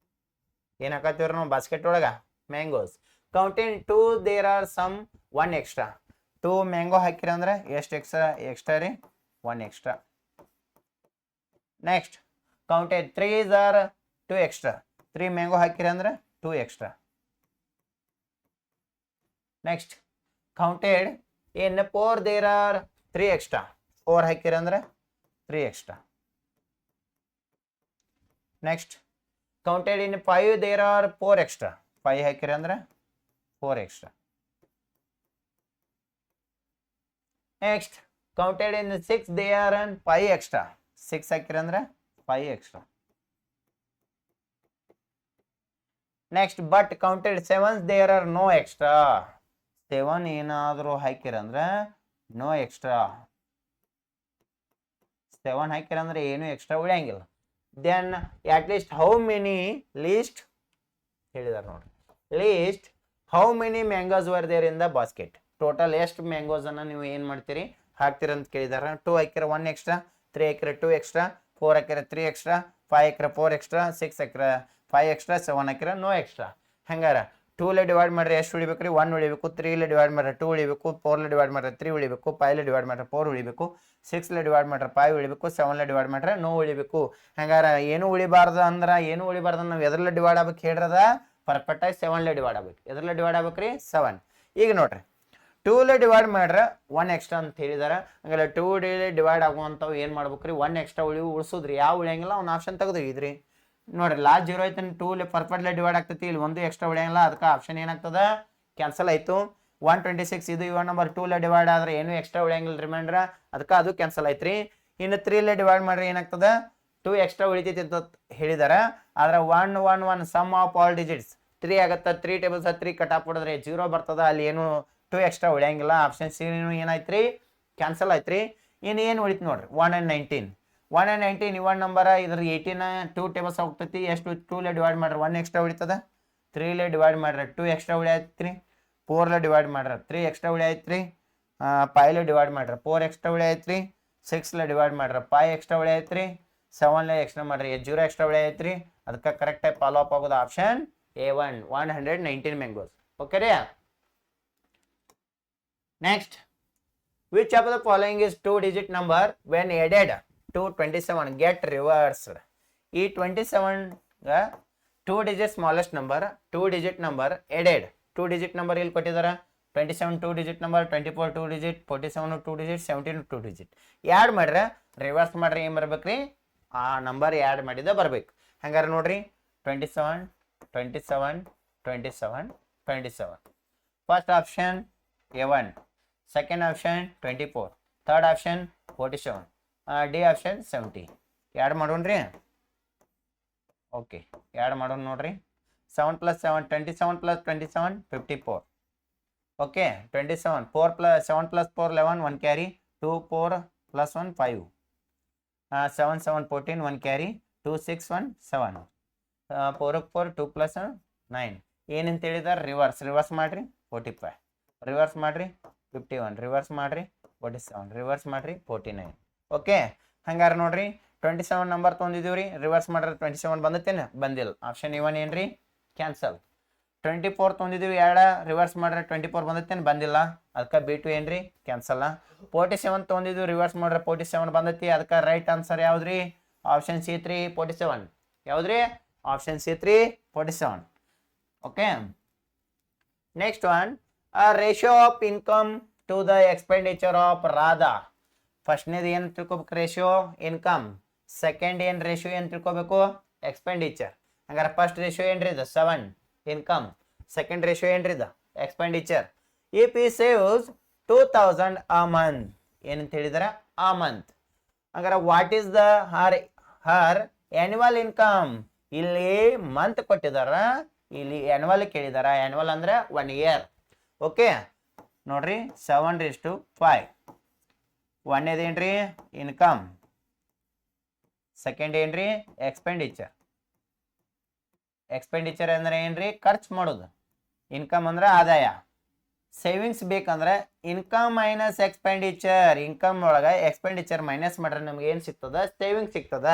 ಏನು ಹಾಕತ್ತೀವ್ರಿ ನಾವು ಬಾಸ್ಕೆಟ್ ಒಳಗೆ? Mangoes. Counting 2 there are some 1 extra. 2 mango ಹಾಕಿರ ಅಂದ್ರೆ ಎಷ್ಟು ಎಕ್ಸ್ಟ್ರಾ ರೀ? 1 extra. Next counted 3s are 2 extra. 3 mango ಹಾಕಿರ ಅಂದ್ರೆ 2 extra. Next counted in 4 there are 3 extra. 4 ಹಾಕಿರ ಅಂದ್ರೆ 3 extra. Next counted in 5 there are 4 extra. 5 ಹಾಕಿರ ಅಂದ್ರೆ 4 extra. Next counted in 6 there are 5 extra. 6 ಹಾಕಿರ ಅಂದ್ರೆ 5 extra. Next but counted 7 there are no extra. 7 ಏನಾದರೂ ಹಾಕಿರಂದ್ರೆ no extra. 7 ಹಾಕಿರಂದ್ರೆ ಏನು extra ಉಳಿಯಂಗಿಲ್ಲ. Then at least how many least ಹೇಳಿದಾರೆ ನೋಡ್ರಿ. Least how many mangoes were there in the basket. Total ಎಷ್ಟು mangoes ಅನ್ನ ನೀವು ಏನು ಮಾಡ್ತೀರಿ ಹಾಕ್ತೀರ ಅಂತ ಕೇಳಿದಾರೆ. 2 ಹಾಕಿರ 1 ಎಕ್ಸ್ಟ್ರಾ, 3 ಹಾಕಿರ 2 ಎಕ್ಸ್ಟ್ರಾ, 4 ಹಾಕಿರ 3 ಎಕ್ಸ್ಟ್ರಾ, 5 ಹಾಕಿರ 4 ಎಕ್ಸ್ಟ್ರಾ, 6 ಹಾಕಿರ 5 ಎಕ್ಸ್ಟ್ರಾ, 7 ಹಾಕಿರ ನೋ ಎಕ್ಸ್ಟ್ರಾ. ಹಂಗಾರ 2 ಡಿವೈಡ್ ಮಾಡ್ರೆ ಎಷ್ಟು ಉಳಿಬೇಕ್ರಿ? 1 ಉಳಿಬೇಕು. 3 ಡಿವೈಡ್ ಮಾಡ್ರೆ 2 ಉಳಿಬೇಕು. 4 ಡಿವೈಡ್ ಮಾಡ್ರೆ 3 ಉಳಿಬೇಕು. 5 ಡಿವೈಡ್ ಮಾಡ್ರೆ 4 ಉಳಿಬೇಕು. 6 ಡಿವೈಡ್ ಮಾಡ್ರೆ 5 ಉಳಿಬೇಕು. 7 ಡಿವೈಡ್ ಮಾಡ್ರೆ ನೋ ಉಳಿಬೇಕು. ಹಂಗಾರ ಏನು ಉಳಿಬಾರ್ದು ಅಂದ್ರೆ ಏನು ಉಳಿಬಾರ್ದು ನಾವು ಎದ್ರಲ್ಲ ಡಿವೈಡ್ ಆಗ್ಬೇಕು ಹೇಳ್ರದ? ಪರ್ಫೆಕ್ಟ್ ಆಗಿ 7 ಡಿವೈಡ್ ಆಗ್ಬೇಕು. ಎದ್ರಲ್ಲ ಡಿವೈಡ್ ಆಗ್ಬೇಕ್ರಿ? 7. ಈಗ ನೋಡ್ರಿ 2 ಡಿವೈಡ್ ಮಾಡ್ರೆ 1 ಎಕ್ಸ್ಟ್ರಾ ಅಂತ ಹೇಳಿದಾರೆ. ಹಂಗಲ್ಲ 2 ಡಿವೈಡ್ ಆಗುವಂಥವು ಏನು ಮಾಡ್ಬೇಕ್ರಿ? 1 ಎಕ್ಸ್ಟ್ರಾ ಉಳಿಸೋದ್ರಿ. ಯಾವ ಉಳಿಯಂಗಿಲ್ಲ ಅವ್ನ ಆಪ್ಷನ್ ತೆಗೆದಿದ್ರಿ. ನೋಡ್ರಿ ಲಾಸ್ಟ್ 0 ಐತೆ 2 ಪರ್ಫೆಕ್ಟ್ಲಿ ಡಿವೈಡ್ ಆಗ್ತೈತಿ. ಇಲ್ಲಿ 1 ಎಕ್ಸ್ಟ್ರಾ ಉಳಿಯಂಗಿಲ್ಲ. ಅದಕ್ಕೆ ಆಪ್ಷನ್ ಏನಾಗ್ತದ? ಕ್ಯಾನ್ಸಲ್ ಆಯ್ತು. 126 ಇದು ಇವನ್ ನಂಬರ್ 2 ಡಿವೈಡ್ ಆದ್ರೆ ಏನು ಎಕ್ಸ್ಟ್ರಾ ಉಳಿಯಂಗಿಲ್ಲ ರಿಮೈಂಡ್ರ. ಅದಕ್ಕೆ ಅದು ಕ್ಯಾನ್ಸಲ್ ಆಯ್ತ್ರಿ. ಇನ್ನು 3 ಡಿವೈಡ್ ಮಾಡ್ರೆ ಏನಾಗ್ತದ? 2 ಎಕ್ಸ್ಟ್ರಾ ಉಳಿತೈತಿ ಅಂತ ಹೇಳಿದಾರೆ. ಆದ್ರೆ 1 1 1 ಸಮ್ ಆಫ್ ಆಲ್ ಡಿಜಿಟ್ಸ್ 3 ಆಗತ್ತ. 3 ಟೇಬಲ್ಸ್ 3 ಕಟ್ ಆಫ್ ಹೊಡೆದ್ರೆ 0 ಬರ್ತದ. ಅಲ್ಲಿ ಏನು 2 ಎಕ್ಸ್ಟ್ರಾ ಉಳಿಯಂಗಿಲ್ಲ. Option C ಏನಾಯ್ತ್ರಿ? ಕ್ಯಾನ್ಸಲ್ ಆಯ್ತ್ರಿ. ಇನ್ನು ಏನು ಉಳಿತು ನೋಡ್ರಿ 1 and 19. 1 and 19 even number. ಇದ್ರ 18 2 ಟೇಬಲ್ಸ್ ಹೋಗ್ತೈತಿ. ಎಷ್ಟು? 2 ಡಿವೈಡ್ ಮಾಡ್ರೆ 1 ಎಕ್ಸ್ಟ್ರಾ ಉಳಿತದ. 3 ಡಿವೈಡ್ ಮಾಡ್ರೆ 2 ಎಕ್ಸ್ಟ್ರಾ ಉಳಿಯತ್ರಿ. 4 ಡಿವೈಡ್ ಮಾಡ್ರೆ 3 ಎಕ್ಸ್ಟ್ರಾ ಉಳಿಯತ್ರಿ. 5 ಡಿವೈಡ್ ಮಾಡ್ರೆ 4 ಎಕ್ಸ್ಟ್ರಾ ಉಳಿಯತ್ರಿ. 6 ಡಿವೈಡ್ ಮಾಡ್ರೆ 5 ಎಕ್ಸ್ಟ್ರಾ ಉಳಿಯತ್ರಿ. 7 ಎಕ್ಸ್ಟ್ರಾ ಮಾಡ್ರೆ 0 ಎಕ್ಸ್ಟ್ರಾ ಉಳಿಯತ್ರಿ. ಅದಕ್ಕೆ ಕರೆಕ್ಟಾಗಿ ಫಾಲೋ ಅಪ್ ಆಗೋದು ಆಪ್ಷನ್ A1 119 ಮ್ಯಾಂಗೋಸ್. ಓಕೆ ರೀ. Next which of the following is 2 digit number when aided to 27 get reversed. ಈ 27 2 digit smallest number, 2 digit number aided. 2 digit number ಇಲ್ಲಿ ಕೊಟ್ಟಿದ್ದಾರೆ. 27 2 digit number, 24 2 digit, 47 2 digit, 17 2 digit. Add ಮಾಡ್ರೆ reverse ಮಾಡ್ರೆ ಏನು ಬರ್ಬೇಕ್ರಿ? ಆ number add ಮಾಡಿದ ಬರ್ಬೇಕು. ಹಂಗಾರೆ ನೋಡ್ರಿ 27 27 27 27. First option A1, second option 24, third option 47, D option 70. Add ಮಾಡೋಣ್ರಿ. ಓಕೆ ಆ್ಯಡ್ ಮಾಡೋಣ ನೋಡ್ರಿ. 7 + 7 27 + 27 54. Okay 27 4 + 7 + 4 11 1 carry 2 4 + 1 5 7 7 14 1 carry 2 6 1 7 4 4 2 + 9. ಏನಂತ ಹೇಳಿದಾರೆ? ರಿವರ್ಸ್ ಮಾಡ್ರಿ 45, ರಿವರ್ಸ್ ಮಾಡ್ರಿ 51, ರಿವರ್ಸ್ ಮಾಡ್ರಿ 47, ರಿವರ್ಸ್ ಮಾಡ್ರಿ 49. ಓಕೆ ಹಂಗಾರೆ ನೋಡ್ರಿ 27 ನಂಬರ್ ತೊಗೊಂಡಿದ್ದೀವಿ ರೀ. ರಿವರ್ಸ್ ಮಾಡ್ರೆ 27 ಬಂದತ್ತೇನೆ? ಬಂದಿಲ್ಲ. ಆಪ್ಷನ್ A1 ಏನ್ರಿ? ಕ್ಯಾನ್ಸಲ್. 24 ತೊಂದಿದ್ದೀವಿ, ಎರಡು ರಿವರ್ಸ್ ಮಾಡ್ರೆ 24 ಬಂದೈತೇನು ಬಂದಿಲ್ಲ, ಅದಕ್ಕೆ B2 ಏನ್ರಿ ಕ್ಯಾನ್ಸಲ್. 47 ತೊಗೊಂಡಿದ್ವಿ, ರಿವರ್ಸ್ ಮಾಡ್ರೆ 47 ಬಂದೈತಿ, ಅದಕ್ಕೆ ರೈಟ್ ಆನ್ಸರ್ ಯಾವ್ದ್ರಿ? Option C3 47. ಯಾವ್ದ್ರಿ? Option C3 47. Okay, next one, ratio of income to the expenditure of Radha. ಫಸ್ಟ್ನೇದು ಏನು ತಿಳ್ಕೊಬೇಕು? Ratio income. ಸೆಕೆಂಡ್ ಏನು ರೇಷಿಯೋ ಏನು ತಿಳ್ಕೊಬೇಕು? ಎಕ್ಸ್ಪೆಂಡಿಚರ್. ಹಂಗಾರೆ ಫಸ್ಟ್ ರೇಷಿಯೋ ಏನ್ರಿ ಇದು? 7 ಇನ್ಕಮ್. ಸೆಕೆಂಡ್ ರೇಷಿಯೋ ಏನ್ರಿ ಇದು? Expenditure. If he saves 2000 a month, ಏನಂತ ಹೇಳಿದಾರೆ? a month. ಹಂಗಾರೆ what is the Har annual income? ಇಲ್ಲಿ ಮಂತ್ ಕೊಟ್ಟಿದಾರ, ಇಲ್ಲಿ ಆನ್ಯುವಲ್ ಕೇಳಿದಾರ. ಆನ್ಯುವಲ್ ಅಂದ್ರೆ 1 year. ಓಕೆ ನೋಡ್ರಿ, 7:5. ಒಂದೇದು ಏನ್ರಿ? ಇನ್ಕಮ್. ಸೆಕೆಂಡ್ ಏನ್ರಿ? ಎಕ್ಸ್ಪೆಂಡಿಚರ್. ಎಕ್ಸ್ಪೆಂಡಿಚರ್ ಅಂದ್ರೆ ಏನ್ರಿ? ಖರ್ಚು ಮಾಡೋದು. ಇನ್ಕಮ್ ಅಂದ್ರೆ ಆದಾಯ. ಸೇವಿಂಗ್ಸ್ ಬೇಕಂದ್ರೆ ಇನ್ಕಮ್ ಮೈನಸ್ ಎಕ್ಸ್ಪೆಂಡಿಚರ್. ಇನ್ಕಮ್ ಒಳಗೆ ಎಕ್ಸ್ಪೆಂಡಿಚರ್ ಮೈನಸ್ ಮಾಡ್ರೆ ನಮ್ಗೆ ಏನು ಸಿಗ್ತದ? ಸೇವಿಂಗ್ಸ್ ಸಿಗ್ತದ.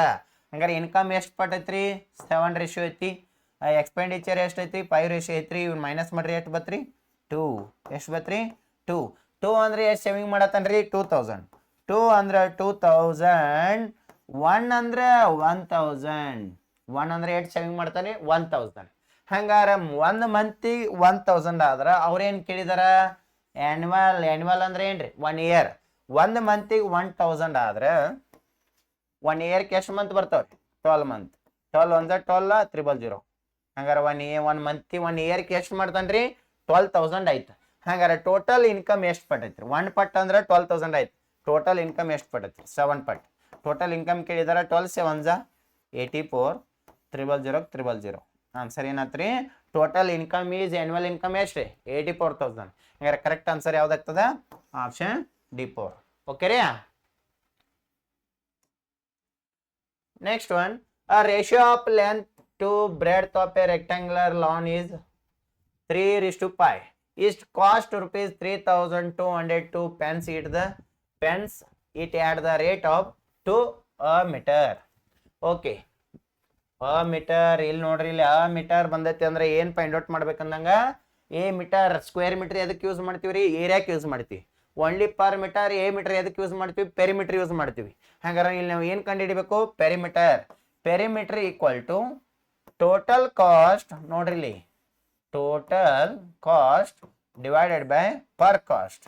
ಹಂಗಾರೆ ಇನ್ಕಮ್ ಎಷ್ಟು ಪಟ್ ಐತ್ರಿ? 7 ರೇಷಿಯೋ ಐತಿ. ಎಕ್ಸ್ಪೆಂಡಿಚರ್ ಎಷ್ಟು ಐತಿ? 5 ರೇಷಿಯೋ ಐತ್ರಿ. ಇವ್ನು ಮೈನಸ್ ಮಾಡ್ರಿ ಎಷ್ಟು ಬತ್ರಿ? 2. ಎಷ್ಟು ಬತ್ರಿ? 2. 2 ಅಂದ್ರೆ ಎಷ್ಟು ಸೇವಿಂಗ್ ಮಾಡತ್ತನ್ರಿ? 2000. 2 ಅಂದ್ರೆ 2000. 1 ಅಂದ್ರೆ 1000. 1 ಅಂದ್ರೆ ಎಷ್ಟು ಸೇವಿಂಗ್ ಮಾಡ್ತಾನೆ? 1000. ಹಂಗಾರೆ 1 ಮಂತಿಗೆ 1000 ಆದ್ರೆ ಅವ್ರೇನು ಕೇಳಿದಾರ? ಆನ್ಯುವಲ್. ಆನ್ಯುವಲ್ ಅಂದ್ರೆ ಏನ್ರಿ? 1 year. 1 ಮಂತಿಗೆ 1000 ಆದ್ರೆ 1 ಇಯರ್ಗೆ ಎಷ್ಟು ಮಂತ್ ಬರ್ತಾವ್ರಿ? 12 ಮಂತ್. 12 1 12 000. ಹಂಗಾರೆ 1 ಮಂತಿ 1 ಇಯರ್ಗೆ ಎಷ್ಟು ಮಾಡ್ತಾನ್ರಿ? 12,000 ಆಯ್ತು. ಹಂಗಾರೆ ಟೋಟಲ್ ಇನ್ಕಮ್ ಎಷ್ಟು ಪಟ್ ಐತ್ರಿ? 1 ಪಟ್ ಅಂದ್ರೆ 12,000 ಆಯ್ತು. ಟೋಟಲ್ ಇನ್ಕಮ್ ಎಷ್ಟು ಪಟ್ ಐತ್ರಿ? 7 ಪಟ್. ಟೋಟಲ್ ಇನ್ಕಮ್ ಕೇಳಿದಾರ. 12 7 84 000 000. ಆನ್ಸರ್ ಏನಾತ್ರಿ? Total income is annual income ಎಷ್ಟ್ರಿ? 84,000. ಹಂಗಾರೆ ಕರೆಕ್ಟ್ ಆನ್ಸರ್ ಯಾವ್ದಾಗ್ತದ? Option D4. ಓಕೆ ರೀ. Next one, a ratio of length to breadth of a rectangular lawn is 3:5. It cost rupees 3,202 pence it at the rate of 2 a meter. Okay, a metre. ಇಲ್ಲಿ ನೋಡ್ರಿ, ಇಲ್ಲಿ a metre ಬಂದೈತಿ ಅಂದ್ರೆ ಏನ್ find out ಮಾಡ್ಬೇಕಂದಂಗ? A metre. Square metre ಎದಕ್ಕೆ use ಮಾಡ್ತೀವಿ ರೀ? ಏರಿಯಾಕ್ಕೆ ಯೂಸ್ ಮಾಡ್ತೀವಿ. Only per metre. A metre ಎದಕ್ಕೆ ಯೂಸ್ ಮಾಡ್ತೀವಿ? ಪೆರಿಮೀಟರ್ ಯೂಸ್ ಮಾಡ್ತೀವಿ. ಹಂಗಾರೆ ಇಲ್ಲಿ ನಾವು ಏನು ಕಂಡು ಹಿಡಿಬೇಕು? Perimeter. Perimeter equal to total cost. ನೋಡ್ರಿ ಇಲ್ಲಿ, total cost divided by per cost,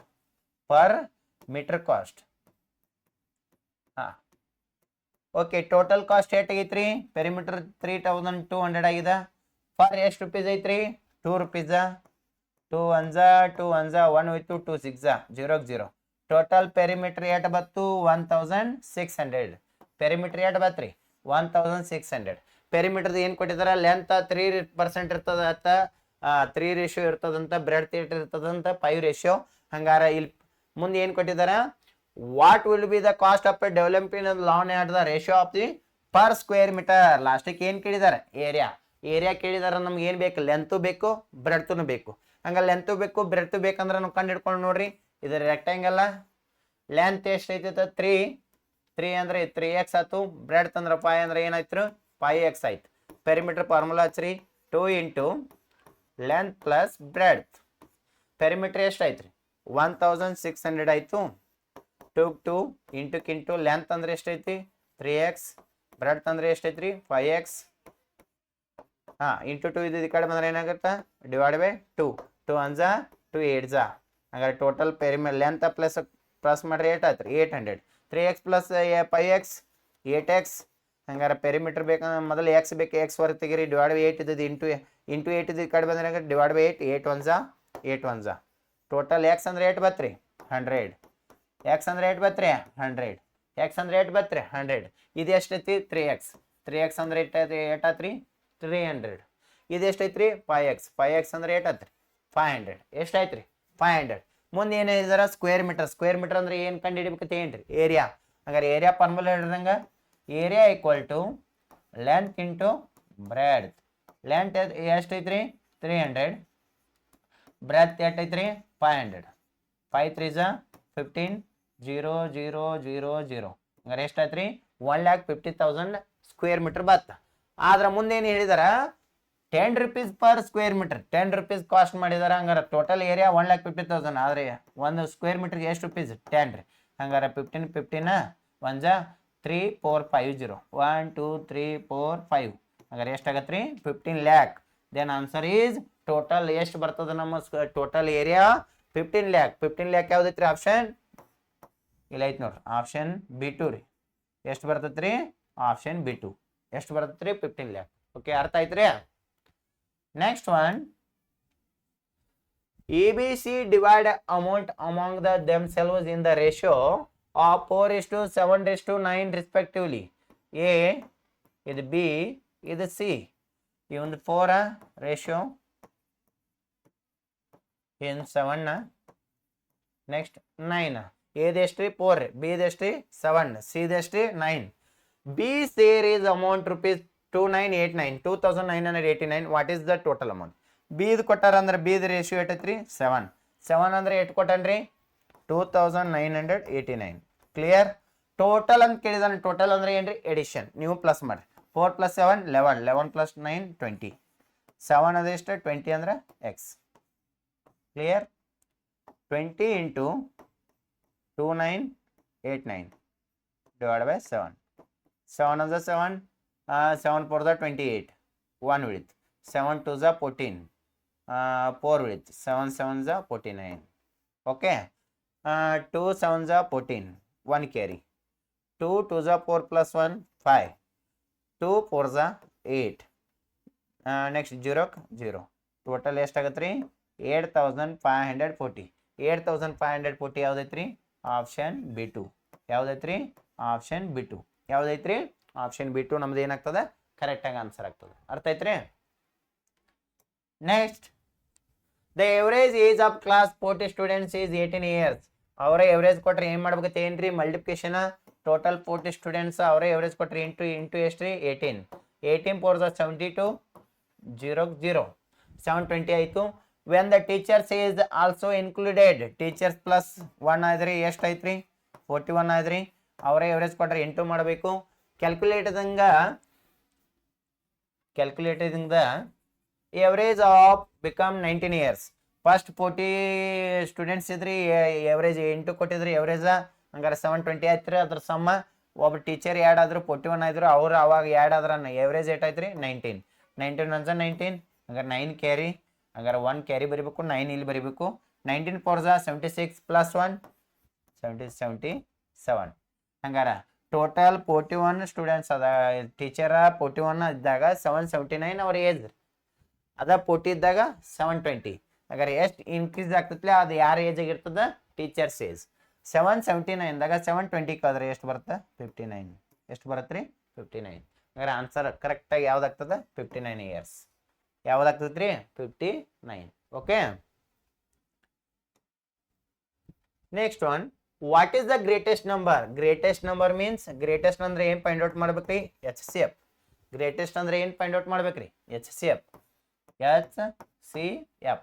per metre cost. ಹಾ, ಓಕೆ. ಟೋಟಲ್ ಕಾಸ್ಟ್ ಎಷ್ಟು ಆಗೈತ್ರಿ? ಪೆರಿಮೀಟರ್ 3,200 ಆಗಿದೆ. ಫರ್ ಎಷ್ಟು ರುಪೀಸ್ ಐತ್ರಿ? 2 rupees. 2 1 2 1 1 ಹೋಯ್ತು, 2 6 0 0. ಟೋಟಲ್ ಪೆರಿಮೀಟರ್ ಎಷ್ಟು ಬತ್ತು? 1600. ಪೆರಿಮೀಟರ್ ಎಷ್ಟು ಬತ್ರಿ? 1600. ಪೆರಿಮೀಟರ್ದು ಏನು ಕೊಟ್ಟಿದಾರ? ಲೆಂತ್ 3% ಇರ್ತದ, 3 ರೇಷಿಯೋ ಇರ್ತದಂತ. ಬ್ರೆಡ್ ಇರ್ತದಂತ 5 ರೇಷಿಯೋ. ಹಂಗಾರ ಇಲ್ಲಿ ಮುಂದೆ ಏನು ಕೊಟ್ಟಿದಾರ? What will be the cost of developing lawn at the ratio of the per square metre. ಲಾಸ್ಟಿಗೆ ಏನು ಕೇಳಿದಾರೆ? ಏರಿಯಾ. ಏರಿಯಾ ಕೇಳಿದಾರೆ. ನಮ್ಗೆ ಏನು ಬೇಕು? ಲೆಂತು ಬೇಕು, ಬ್ರೆಡ್ತು ಬೇಕು. ಹಂಗ ಲೆಂತು ಬೇಕು, ಬ್ರೆಡ್ತು ಬೇಕಂದ್ರೆ ನಾವು ಕಂಡು ಹಿಡ್ಕೊಂಡು ನೋಡ್ರಿ. ಇದು ರೆಕ್ಟಾಂಗಲ್. ಲೆಂತ್ ಎಷ್ಟು ಐತಿ? 3 ಅಂದ್ರೆ 3x ಆಯ್ತು. ಬ್ರೆಡ್ ಅಂದ್ರೆ 5 ಅಂದ್ರೆ ಏನಾಯ್ತು? 5x ಆಯ್ತು. ಪೆರಿಮೀಟರ್ ಫಾರ್ಮುಲಾ ಹಚ್ಚ್ರಿ. 2 into length plus breadth. Perimeter ಎಷ್ಟು ಆಯ್ತು? 1600 ಆಯ್ತು. 2 ಇಂಟು ಲೆಂತ್ ಅಂದ್ರೆ ಎಷ್ಟೈತಿ? 3x. ಬ್ರೆಡ್ ಅಂದ್ರೆ ಎಷ್ಟೈತ್ರಿ? 5x. ಇಂಟು 2 ಇದು ಈ ಕಡೆ ಬಂದ್ರೆ ಏನಾಗುತ್ತೆ? Divide by 2. 2 1 2 8. ಹಾಗಾದ್ರೆ ಟೋಟಲ್ ಪೆರಿಮೀಟರ್ ಲೆಂತ್ ಪ್ಲಸ್ ಮಾಡ್ರಿ 8 ಆಯ್ತು, 800. 3x plus 5x 8x. ಹಂಗಾರೆ ಪೆರಿಮೀಟರ್ ಬೇಕಂದ್ರೆ ಮೊದಲು x ಬೇಕು, x ಹೊರಗೆ ತೆಗೀರಿ. ಡಿವೈಡ್ ಬೈ 8 ಇದ್ದದ್ದು ಇಂಟು 8 ಇದು ಈ ಕಡೆ ಬಂದ್ರೆ ಡಿವೈಡ್ ಬೈ 8. 8 1 ಟೋಟಲ್ x ಅಂದ್ರೆ 8 ಬತ್ರಿ? 100. x ಅಂದ್ರೆ 8 ಬತ್ರಿ? 100. x ಅಂದ್ರೆ 8 ಬತ್ರಿ? 100. ಇದು ಎಷ್ಟೈತಿ? 3x. 3x ಅಂದ್ರೆ 8 ಆತ್ರಿ? 300. ಇದು ಎಷ್ಟೈತ್ರಿ? 5x. 5x ಅಂದ್ರೆ 8 ಆತ್ರಿ? 500. ಎಷ್ಟಾಯ್ತ್ರಿ? 500. ಮುಂದೆ ಏನು ಹೇಳಿದಾರ? Square metre. ಸ್ಕ್ವೇರ್ ಮೀಟರ್ ಅಂದ್ರೆ ಏನು ಕಂಡು ಹಿಡಿಬೇಕಂತ ಏನ್ರಿ? ಏರಿಯಾ. ಹಂಗಾರೆ ಏರಿಯಾ ಫಾರ್ಮುಲಾ ಹೇಳಿದಂಗ area equal to length into breadth. Length ಎಷ್ಟೈತ್ರಿ? 300. ಬ್ರೆಡ್ ಎಷ್ಟೈತ್ರಿ? 500. 5 3 15 0 0 0 0. ಹಂಗಾರೆ ಎಷ್ಟಾಯ್ತ್ರಿ? 1,50,000 ಸ್ಕ್ವೇರ್ ಮೀಟರ್ ಬತ್ತ. ಆದ್ರೆ ಮುಂದೇನು ಹೇಳಿದಾರ? 10 rupees per square meter. 10 rupees cost ಮಾಡಿದಾರೆ. ಹಂಗಾರೆ ಟೋಟಲ್ ಏರಿಯಾ 1,50,000. ಆದರೆ ಒಂದು ಸ್ಕ್ವೇರ್ ಮೀಟರ್ಗೆ ಎಷ್ಟು ರುಪೀಸ್? 10 ರೀ. ಹಂಗಾರೆ 15 15 1 ಜಾ 3 4 5 0 1 2 3 4 5. ಹಂಗಾರೆ ಎಷ್ಟಾಗತ್ತೆ ರೀ? 15 lakh. Then answer is total ಎಷ್ಟು ಬರ್ತದೆ ನಮ್ಮ ಟೋಟಲ್ ಏರಿಯಾ? 15 lakh. 15 lakh ಯಾವ್ದೈತ್ರಿ ಆಪ್ಷನ್? ಇಲ್ಲ ಐತಿ ನೋಡ್ರಿ, ಆಪ್ಷನ್ B2 ರೀ. ಎಷ್ಟು ಬರ್ತೈತೆ ರೀ? Option B2. ಎಷ್ಟು ಬರ್ತೈತೆ ರೀ? 15 lakh. ಓಕೆ, ಅರ್ಥ ಆಯ್ತು ರೀ? Next one, ABC divide amount among themselves in the ratio of 4:7:9 respectively. A ಇದು B, ಇದು C. ಈ ಒಂದು 4 ರೇಷಿಯೋ ಇನ್ 7. ನೆಕ್ಸ್ಟ್ 9. ಎದೆಷ್ಟ್ರಿ? 4. ಬಿ ಇದೆಷ್ಟ್ರಿ? 7. ಸಿ ಇದೆಷ್ಟ್ರಿ? 9. B share is amount rupees 2989 2989. What is the total amount? B ಇದು ಕೊಟ್ಟಾರ ಅಂದ್ರೆ ಬಿ ದ ರೇಷಿಯೋ ಎಷ್ಟೈತ್ರಿ? 7. 7 ಅಂದ್ರೆ ಎಷ್ಟು ಕೊಟ್ಟನ್ರಿ? 2989. ಕ್ಲಿಯರ್? ಟೋಟಲ್ ಅಂತ ಕೇಳಿದಾನೆ. ಟೋಟಲ್ ಅಂದ್ರೆ ಏನ್ರಿ? ಎಡಿಷನ್. ನೀವು ಪ್ಲಸ್ ಮಾಡ್ರಿ. 4 + 7 11, 11 + 9 20. 7 ಅದೆಷ್ಟು? 20 ಅಂದ್ರೆ X. Clear? 20 into 2989 divided by 7. 7 of the 7, 7 4 the 28, 1 with 7 2 the 14, 4 with 7 7 the 49. Okay, 2 7 the 14, 1 carry. 2 2 the 4 plus 1 5, 2 4 the 8. Next 0 0. Total ಎಷ್ಟಾಗತ್ತೆ ರೀ? 8540. 8540 ಯಾವ್ದೈತ್ರಿ? Option B2. ಯಾವ್ದೈತ್ರಿ? Option B2. ಯಾವ್ದೈತ್ರಿ? ಆಪ್ಷನ್ B2 ನಮ್ದು ಏನಾಗ್ತದೆ? ಕರೆಕ್ಟ್ ಆಗಿ ಆನ್ಸರ್ ಆಗ್ತದೆ. ಅರ್ಥ ಐತ್ರಿ? Next, the average age of class 40 students is 18 years. ಅವರ ಎವರೇಜ್ ಕೊಟ್ರೆ ಏನ್ ಮಾಡ್ಬೇಕಂತ ಏನ್ರಿ? ಮಲ್ಟಿಪ್ಲಿಕೇಶನ್. ಟೋಟಲ್ 40 ಸ್ಟೂಡೆಂಟ್ಸ್ ಅವರ ಎವರೇಜ್ ಕೊಟ್ರೆ ಇಂಟು ಎಷ್ಟ್ರಿ? 18. 18 4 72, 0 0 720 ಆಯ್ತು. When the teachers is also included, teachers plus 1 ಆದ್ರಿ ಎಷ್ಟು ಐತ್ರಿ? 41 ಆದ್ರಿ. ಅವರ ಎವರೇಜ್ ಕೊಟ್ರೆ ಇಂಟು ಮಾಡಬೇಕು. ಕ್ಯಾಲ್ಕುಲೇಟದಿಂದ average of become 19 years. First 40 students ಇದ್ರಿ, ಎವರೇಜ್ ಇಂಟು ಕೊಟ್ಟಿದ್ರಿ ಎವರೇಜ. ಹಂಗಾರೆ 720 ಆಯ್ತು. ಅದ್ರ ಸಮ್ಮ ಒಬ್ಬ ಟೀಚರ್ ಆ್ಯಡ್ ಆದ್ರು 41 ಆದ್ರು. ಅವ್ರು ಅವಾಗ ಆ್ಯಡ್ ಆದ್ರ ಎವರೇಜ್ ಏಟಾಯ್ತು ರೀ? 19. 19 1 19. ಹಂಗಾರೆ 9 ಕ್ಯಾರಿ. ಹಂಗಾರೆ 1 ಕ್ಯಾರಿ ಬರಿಬೇಕು, 9 ಇಲ್ಲಿ ಬರಿಬೇಕು. 19 4 76 ಪ್ಲಸ್ 1 77. ಹಂಗಾರೆ ಟೋಟಲ್ 41 ಸ್ಟೂಡೆಂಟ್ಸ್ ಅದ. ಟೀಚರ 41 ಇದ್ದಾಗ 779 ಅವ್ರ ಏಜ್ ಅದ. 40 ಇದ್ದಾಗ 720. ಹಾಗಾದ್ರೆ ಎಷ್ಟು ಇನ್ಕ್ರೀಸ್ ಆಗ್ತೈತಿ? ಅದು ಯಾರ ಏಜ್ ಆಗಿರ್ತದ? Teachers age. 779 ದಾಗ 720 ಕಳೆದ್ರೆ ಎಷ್ಟು ಬರುತ್ತೆ? 59. ಎಷ್ಟು ಬರುತ್ತೆ ರೀ? 59. ಹಾಗಾದ್ರೆ ಆನ್ಸರ್ ಕರೆಕ್ಟಾಗಿ ಯಾವ್ದಾಗ್ತದೆ? 59 years. ಯಾವ್ದಾಗ್ತದ್ರಿ? 59. Okay, next one, what is the greatest number? Greatest number means, greatest ಅಂದ್ರೆ ಏನ್ ಫೈಂಡ್ ಔಟ್ ಮಾಡ್ಬೇಕ್ರಿ? HCF. ಗ್ರೇಟೆಸ್ಟ್ ಅಂದ್ರೆ ಏನ್ ಫೈಂಡ್ ಔಟ್ ಮಾಡ್ಬೇಕ್ರಿ? HCF. HCF.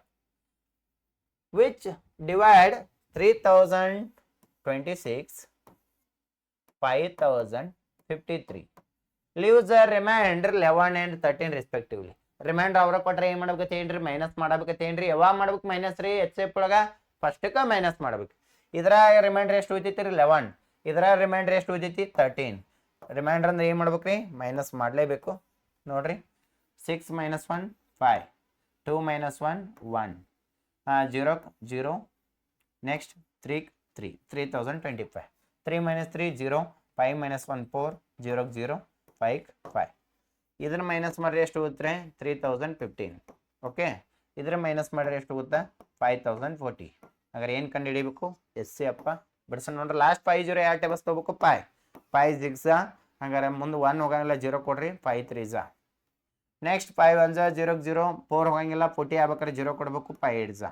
Which divide 3026, 5053. Leaves the remainder 11 and 13 respectively. Remainder ಅವ್ರ ಕೊಟ್ರೆ ಏನ್ ಮಾಡ್ಬೇಕಂತ ಏನ್ರಿ? ಮೈನಸ್ ಮಾಡ್ಬೇಕಂತ ಏನ್ರಿ? ಯಾವಾಗ ಮಾಡ್ಬೇಕು ಮೈನಸ್ ರೀ? HCF ಒಳಗ ಫಸ್ಟ್ಕ ಮೈನಸ್ ಮಾಡ್ಬೇಕು. ಇದರ ರಿಮೈಂಡರ್ ಎಷ್ಟು ಉಳಿತೈತಿ ರೀ? 11. ಇದರ ರಿಮೈಂಡರ್ ಎಷ್ಟು ಉಳಿತೈತಿ? 13. ರಿಮೈಂಡರ್ ಅಂದ್ರೆ ಏನ್ ಮಾಡ್ಬೇಕ್ರಿ? ಮೈನಸ್ ಮಾಡ್ಲೇಬೇಕು. ನೋಡ್ರಿ, 6 - 1 5, 2 - 1 1, 0 0. ನೆಕ್ಸ್ಟ್ 3 3 3025. 3 - 3 0, 5 - 1 4, 0 0 5 5. ಇದನ್ನ ಮೈನಸ್ ಮಾಡ್ರೆ ಎಷ್ಟು ಹೋಗುತ್ತೆ? 3015. ಓಕೆ, ಇದ್ರ ಮೈನಸ್ ಮಾಡ್ರೆ ಎಷ್ಟು ಹೋಗುತ್ತೆ? 5040. ಹಾಗಾದ್ರೆ ಏನು ಕಂಡು ಹಿಡಿಬೇಕು? HCF ಬಿಡ್ಸೋಣ ನೋಡ್ರಿ. ಲಾಸ್ಟ್ 5 0 ಯಾವ ಟೇಬಲ್ಸ್ ತೊಗೋಬೇಕು? 5 5 6. ಹಾಗಾದ್ರೆ ಮುಂದೆ 1 ಹೋಗಂಗಿಲ್ಲ, 0 ಕೊಡ್ರಿ. 5 3. ನೆಕ್ಸ್ಟ್ 5 1 0 0, 4 ಹೋಗಂಗಿಲ್ಲ, 40 ಆಗ್ಬೇಕಾದ್ರೆ 0 ಕೊಡ್ಬೇಕು. 5 8.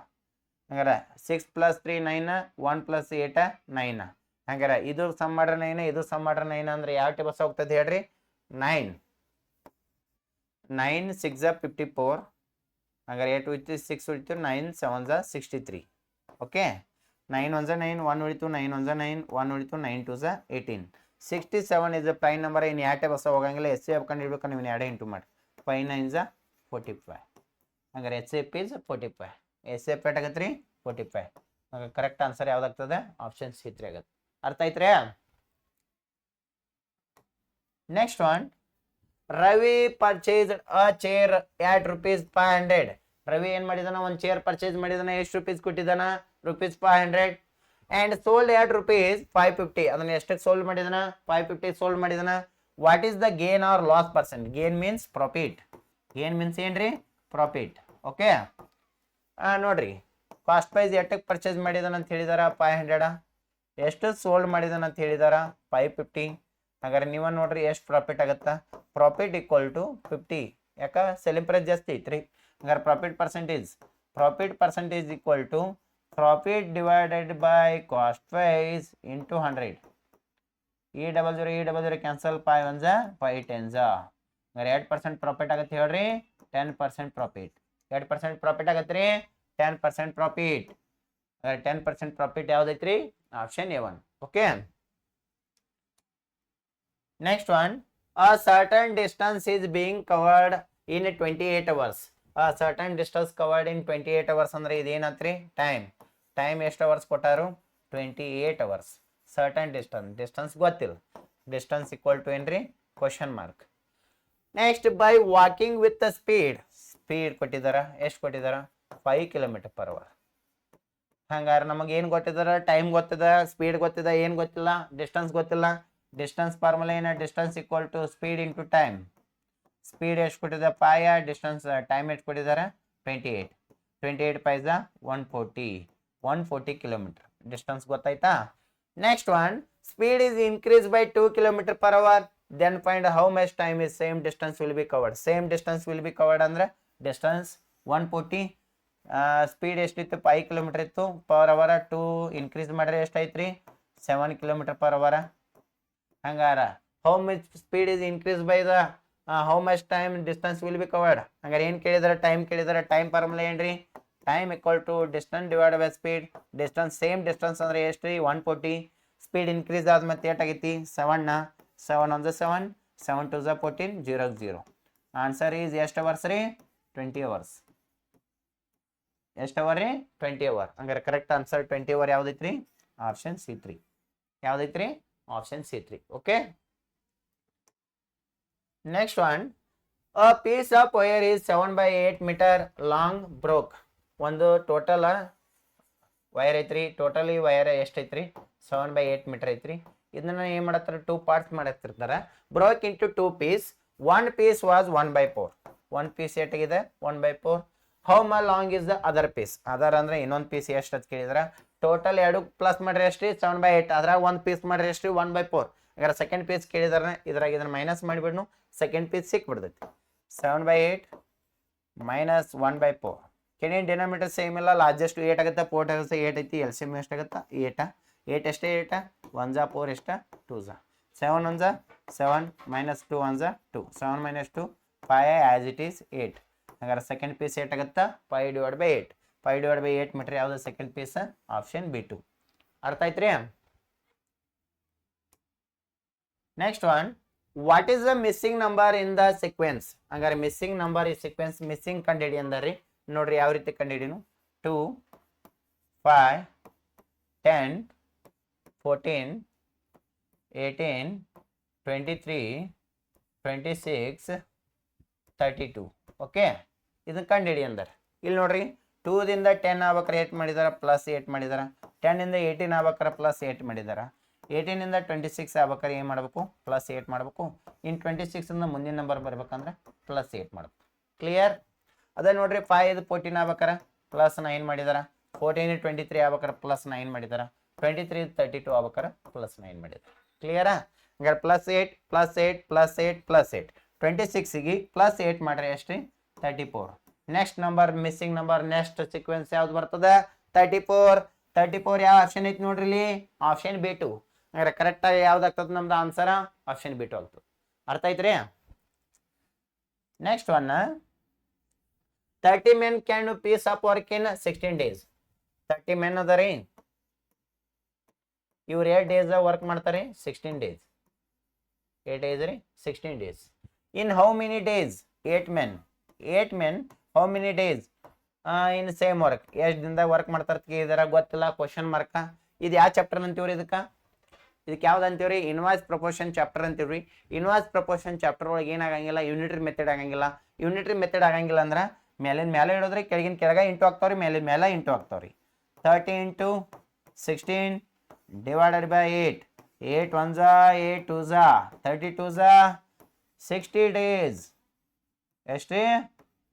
ಹಂಗಾರೆ 6 + 3 9, 1 + 8 9. ಹಂಗಾರೆ ಇದು ಸಮ್ ಮಾಡ್ರೆ 9, ಇದು ಸಮ್ ಮಾಡ್ರೆ 9 ಅಂದ್ರೆ ಯಾವ ಟೇಬಲ್ಸ್ ಹೋಗ್ತದೆ ಹೇಳ್ರಿ? 9 9 6 54. ಹಂಗಾರೆ 8 ಉಳಿತು, 6 ಉಳಿತು, 9 7 63. ಓಕೆ, 9 1 9, 1 ಉಳಿತು, 9 1 9, 1 ಉಳಿತು, 9 2 18. 67 ಇಸ್ ಪ್ರೈಮ್ ನಂಬರ್. ಇನ್ನು ಯಾವ ಟೇಬಲ್ಸ್ ಹೋಗಂಗಿಲ್ಲ. HCF ಕಂಡು ಹಿಡ್ಬೇಕು, ನೀವು 2 ಇಂಟು ಮಾಡಿ. 5 9 45. ಹಂಗಾರೆ H F is 45. S F ಏಟಾಗತ್ತೆ ರೀ 45. ಹಂಗೆ ಕರೆಕ್ಟ್ ಆನ್ಸರ್ ಯಾವ್ದಾಗ್ತದೆ ಆಪ್ಷನ್ C3 ಆಗುತ್ತೆ. ಅರ್ಥ ಐತ್ರಿ? Next one, Ravi purchase a chair at ₹500. Ravi ಏನ್ ಮಾಡಿದಾನ, ಒಂದು ಚೇರ್ ಪರ್ಚೇಸ್ ಮಾಡಿದಾನ, ಎಷ್ಟು ರುಪೀಸ್ ಕೊಟ್ಟಿದಾನ, ₹500. And sold at ₹550. ಅದನ್ನ ಎಷ್ಟಕ್ಕೆ ಸೋಲ್ಡ್ ಮಾಡಿದಾನ, 550 ಸೋಲ್ಡ್ ಮಾಡಿದಾನ. What is the gain or loss percent? Gain means profit. Gain means ಏನ್ರಿ, ಪ್ರಾಫಿಟ್. ಓಕೆ, ನೋಡ್ರಿ ಕಾಸ್ಟ್ ಪ್ರೈಸ್ ಎಷ್ಟಕ್ಕೆ ಪರ್ಚೇಸ್ ಮಾಡಿದಾನ ಅಂತ ಹೇಳಿದಾರ 500. ಎಷ್ಟು ಸೋಲ್ಡ್ ಮಾಡಿದಾನ ಅಂತ ಹೇಳಿದಾರ 550. ಹಾಗಾದ್ರೆ ನೀವ ನೋಡ್ರಿ ಎಷ್ಟು ಪ್ರಾಫಿಟ್ ಆಗತ್ತಾ, ಪ್ರಾಫಿಟ್ ಈಕ್ವಲ್ ಟು 50. ಯಾಕ ಸೆಲ್ಲಿಂಗ್ ಪ್ರೈಸ್ ಜಾಸ್ತಿ ಐತ್ರಿ. ಹಂಗಾರೆ profit percentage equal to profit divided by cost price into 100. ಈ ಡಬಲ್ ಜೀರೋ ಕ್ಯಾನ್ಸಲ್, 5 1 5 10. ಹಂಗಾರೆ 8% ಪ್ರಾಫಿಟ್ ಆಗತ್ತೆ ಹೇಳ್ರಿ, 10% ಪ್ರಾಫಿಟ್. 8% ಪ್ರಾಫಿಟ್ ಆಗತ್ತೆ ರೀ, 10% ಪ್ರಾಫಿಟ್. 10% ಪ್ರಾಫಿಟ್ ಯಾವ್ದೈತ್ರಿ, option A1. Okay, next one, a certain distance is being covered in 28 hours. a certain distance covered in 28 hours ಅಂದ್ರೆ ಇದೇನಂತ್ರಿ, time ಎಷ್ಟು ಅವರ್ಸ್ ಕೊಟ್ಟಾರು, 28 hours. ಸರ್ಟನ್ ಡಿಸ್ಟನ್ಸ್ ಗೊತ್ತಿಲ್ಲ, ಡಿಸ್ಟನ್ಸ್ ಈಕ್ವಲ್ ಟು ಏನ್ರಿ, question mark. Next, by walking with speed ಕೊಟ್ಟಿದಾರ, ಎಷ್ಟು ಕೊಟ್ಟಿದಾರ, 5 km/h. ಹಂಗಾರೆ ನಮಗೆ ಏನು ಗೊತ್ತಿದಾರ, ಟೈಮ್ ಗೊತ್ತಿದ, ಸ್ಪೀಡ್ ಗೊತ್ತಿದ, ಏನು ಗೊತ್ತಿಲ್ಲ, ಡಿಸ್ಟನ್ಸ್ ಗೊತ್ತಿಲ್ಲ. ಡಿಸ್ಟನ್ಸ್ ಫಾರ್ಮುಲಾ ಏನ, distance equal to speed into time. Speed ಎಷ್ಟು ಕೊಟ್ಟಿದ್ದಾರೆ 5, ಡಿಸ್ಟನ್ಸ್ ಟೈಮ್ ಎಷ್ಟು ಕೊಟ್ಟಿದ್ದಾರೆ 28. 28 5 140 ಕಿಲೋಮೀಟರ್ ಡಿಸ್ಟನ್ಸ್ ಗೊತ್ತಾಯ್ತಾ. Next one, speed is increased by 2 km/h. then find how much time is same distance will be covered. Same distance will be covered ಅಂದ್ರೆ distance 140, speed ಎಷ್ಟಿತ್ತು 5 km ಇತ್ತು, per hour 2 increase ಮಾಡ್ರೆ ಎಷ್ಟಾಯ್ತು ರೀ 7 km/h. ಹಂಗಾರ how much speed is increase by the how much time distance will be covered. ಹಂಗಾರೆ ಏನು ಕೇಳಿದಾರೆ, ಟೈಮ್ ಕೇಳಿದಾರೆ. ಟೈಮ್ ಫಾರ್ಮುಲಾ ಏನ್ರಿ, time equal to distance divide by speed. Distance same distance ಅಂದ್ರೆ ಎಷ್ಟು ರೀ 140. ಸ್ಪೀಡ್ ಇನ್ಕ್ರೀಸ್ ಆದ ಮತ್ತೆ ಏಟಾಗೈತಿ 7 1 7 7 2 14 0 0. ಆನ್ಸರ್ ಈಸ್ ಎಷ್ಟು ಅವರ್ಸ್ ರೀ, 20 hours. ಎಷ್ಟು ಅವರ್ ರೀ, 20 hour. ಹಂಗಾರೆ correct answer 20 hour ಯಾವ್ದೈತ್ರಿ, option C3. ಯಾವ್ದೈತ್ರಿ, option C3. Okay, next one, a piece of wire is 7 by 8 meter long broke. ಒಂದು ಟೋಟಲ್ ವೈರ್ ಐತ್ರಿ, ಟೋಟಲಿ ವೈರ್ ಎಷ್ಟೈತ್ರಿ 7 by 8 ಮೀಟರ್ ಐತ್ರಿ. ಇದನ್ನ ಏನ್ ಮಾಡತ್ತಾರೆ, 2 ಪಾರ್ಟ್ಸ್ ಮಾಡತ್ತಿರ್ತಾರ. Broke into 2 piece. 1 piece was 1/4. 1 piece ಎಷ್ಟಾಗಿದೆ 1/4. How much long is the other piece. Other ಅಂದ್ರೆ ಇನ್ನೊಂದು ಪೀಸ್ ಎಷ್ಟು ಅಂತ ಕೇಳಿದ್ರ, ಟೋಟಲ್ 2 ಪ್ಲಸ್ ಮಾಡ್ರಿ ಎಷ್ಟ್ರಿ 7 by 8. ಅದ್ರಾಗ 1 ಪೀಸ್ ಮಾಡ್ರಿ ಎಷ್ಟ್ರಿ 1/4. ಹಾಗಾದ್ರೆ ಸೆಕೆಂಡ್ ಪೀಸ್ ಕೇಳಿದಾರೆ, ಇದ್ರಾಗ ಇದನ್ನ ಮೈನಸ್ ಮಾಡಿಬಿಡ್ನು, ಸೆಕೆಂಡ್ ಪೀಸ್ ಸಿಕ್ಬಿಡ್ತೈತಿ. 7 by 8 ಮೈನಸ್ 1/4. ಕೆಳಗಿನ ಡಿನಾಮಿನೇಟರ್ ಸೇಮ್ ಇಲ್ಲ, ಲಾರ್ಜೆಸ್ಟ್ 8 ಆಗುತ್ತೆ, 4 ಆಗುತ್ತೆ, 8 ಐತಿ. LCM ಎಷ್ಟಾಗುತ್ತೆ 8. 8 ಎಷ್ಟೇ 8 1 4 ಎಷ್ಟ 2 7 1 7 minus 2 1 2. 7 minus 2 5 as it is 8. ಹಾಗಾದ್ರೆ ಸೆಕೆಂಡ್ ಪೀಸ್ ಏಟಾಗತ್ತಾ 5 divided by 8. 5 divided by 8 meter ಯಾವ್ದು ಸೆಕೆಂಡ್ ಪೀಸ್, ಆಪ್ಷನ್ B2. ಅರ್ಥ ಆಯ್ತ್ರಿ. Next one, what is the missing number in the sequence. ಹಂಗಾರೆ ಮಿಸ್ಸಿಂಗ್ ನಂಬರ್ ಈ ಸೀಕ್ವೆನ್ಸ್ ಮಿಸ್ಸಿಂಗ್ ಕಂಡಿಡಿ ಅಂದಾರಿ. ನೋಡ್ರಿ ಯಾವ ರೀತಿ ಕಂಡಿಡಿನು, 2 5 10 14 18 23 26 32. ಓಕೆ, ಇದನ್ನ ಕಂಡಿಡಿ ಅಂದಾರೆ. ಇಲ್ಲಿ ನೋಡ್ರಿ 2 ದಿಂದ 10 ಆಗ್ಬೇಕಾರೆ 8 ಮಾಡಿದಾರ, ಪ್ಲಸ್ 8 ಮಾಡಿದಾರ. 10 ಇಂದ 18 ಆಗ್ಬೇಕಾರೆ ಪ್ಲಸ್ 8 ಮಾಡಿದಾರ. 18 ಇಂದ 26 ಆಗ್ಬೇಕಾರೆ ಏನು ಮಾಡಬೇಕು, ಪ್ಲಸ್ 8 ಮಾಡಬೇಕು. ಇನ್ 26 ಇಂದ ಮುಂದಿನ ನಂಬರ್ ಬರ್ಬೇಕಂದ್ರೆ ಪ್ಲಸ್ 8 ಮಾಡಬೇಕು. ಕ್ಲಿಯರ್. ಅದೇ ನೋಡ್ರಿ 5 14 ಆಗ್ಬೇಕಾರೆ ಪ್ಲಸ್ 9 ಮಾಡಿದಾರ. 14 23 ಆಗ್ಬೇಕಾರೆ ಪ್ಲಸ್ 9 ಮಾಡಿದಾರ. 23 32 ಆಗ್ಬೇಕಾರೆ ಪ್ಲಸ್ 9 ಮಾಡಿದಾರ. ಕ್ಲಿಯರಾ. ಹಂಗಾರೆ ಪ್ಲಸ್ 8 ಪ್ಲಸ್ 8 ಪ್ಲಸ್ 8 ಪ್ಲಸ್ 8. 26ಗೆ ಪ್ಲಸ್ 8 ಮಾಡ್ರಿ ಎಷ್ಟ್ರಿ 34. Next number missing number, next sequence ಯಾವ್ದು ಬರ್ತದೆ 34. 34 ಯಾವ ಆಪ್ಷನ್ ಐತಿ ನೋಡ್ರಿ ಇಲ್ಲಿ, ಆಪ್ಷನ್ B2. ಹಂಗಾರೆ ಕರೆಕ್ಟ್ ಆಗಿ ಯಾವ್ದಾಗ್ತದೆ ನಮ್ದು ಆನ್ಸರ್, ಆಪ್ಷನ್ B2 ಆಗ್ತದೆ. ಅರ್ಥ ಐತ್ರಿ. Next one, 30 men can do piece of work in 16 days. 30 men ಅದ ರೀ, ಇವ್ರು 8 days ವರ್ಕ್ ಮಾಡ್ತಾರೆ, 16 days. 8 days ರೀ 16 days. In how many days 8 men. 8 men how many days in same work ಎಷ್ಟು ದಿನದಾಗ ವರ್ಕ್ ಮಾಡ್ತಾರೆ ಕೇಳಿದಾರ ಗೊತ್ತಿಲ್ಲ ಕ್ವಶನ್ ಮಾರ್ಕ ಇದು ಯಾವ ಚಾಪ್ಟರ್ ಅಂತೀವ್ರಿ ಇದಕ್ಕೆ ಯಾವ್ದು ಅಂತೀವ್ರಿ ಇನ್ವಾಯ್ಸ್ ಪ್ರಪೋರ್ಷನ್ ಚಾಪ್ಟರ್ ಅಂತೀವ್ರಿ ಇನ್ವಾಯ್ಸ್ ಪ್ರಪೋರ್ಷನ್ ಚಾಪ್ಟರ್ ಒಳಗೆ ಏನಾಗಂಗಿಲ್ಲ ಯೂನಿಟರಿ ಮೆಥಡ್ ಆಗಂಗಿಲ್ಲ ಯೂನಿಟರಿ ಮೆಥಡ್ ಆಗಂಗಿಲ್ಲ ಅಂದ್ರೆ ಮೇಲಿನ ಮೇಲೆ ಇಡೋದ್ರಿ ಕೆಳಗಿನ ಕೆಳಗೆ ಇಂಟು ಆಗ್ತಾವ್ರಿ ಮೇಲಿನ ಮೇಲೆ into ಆಗ್ತಾವ್ರಿ 30 into 16 divided by 8 8 1 8 2 32 60 days ಎಷ್ಟು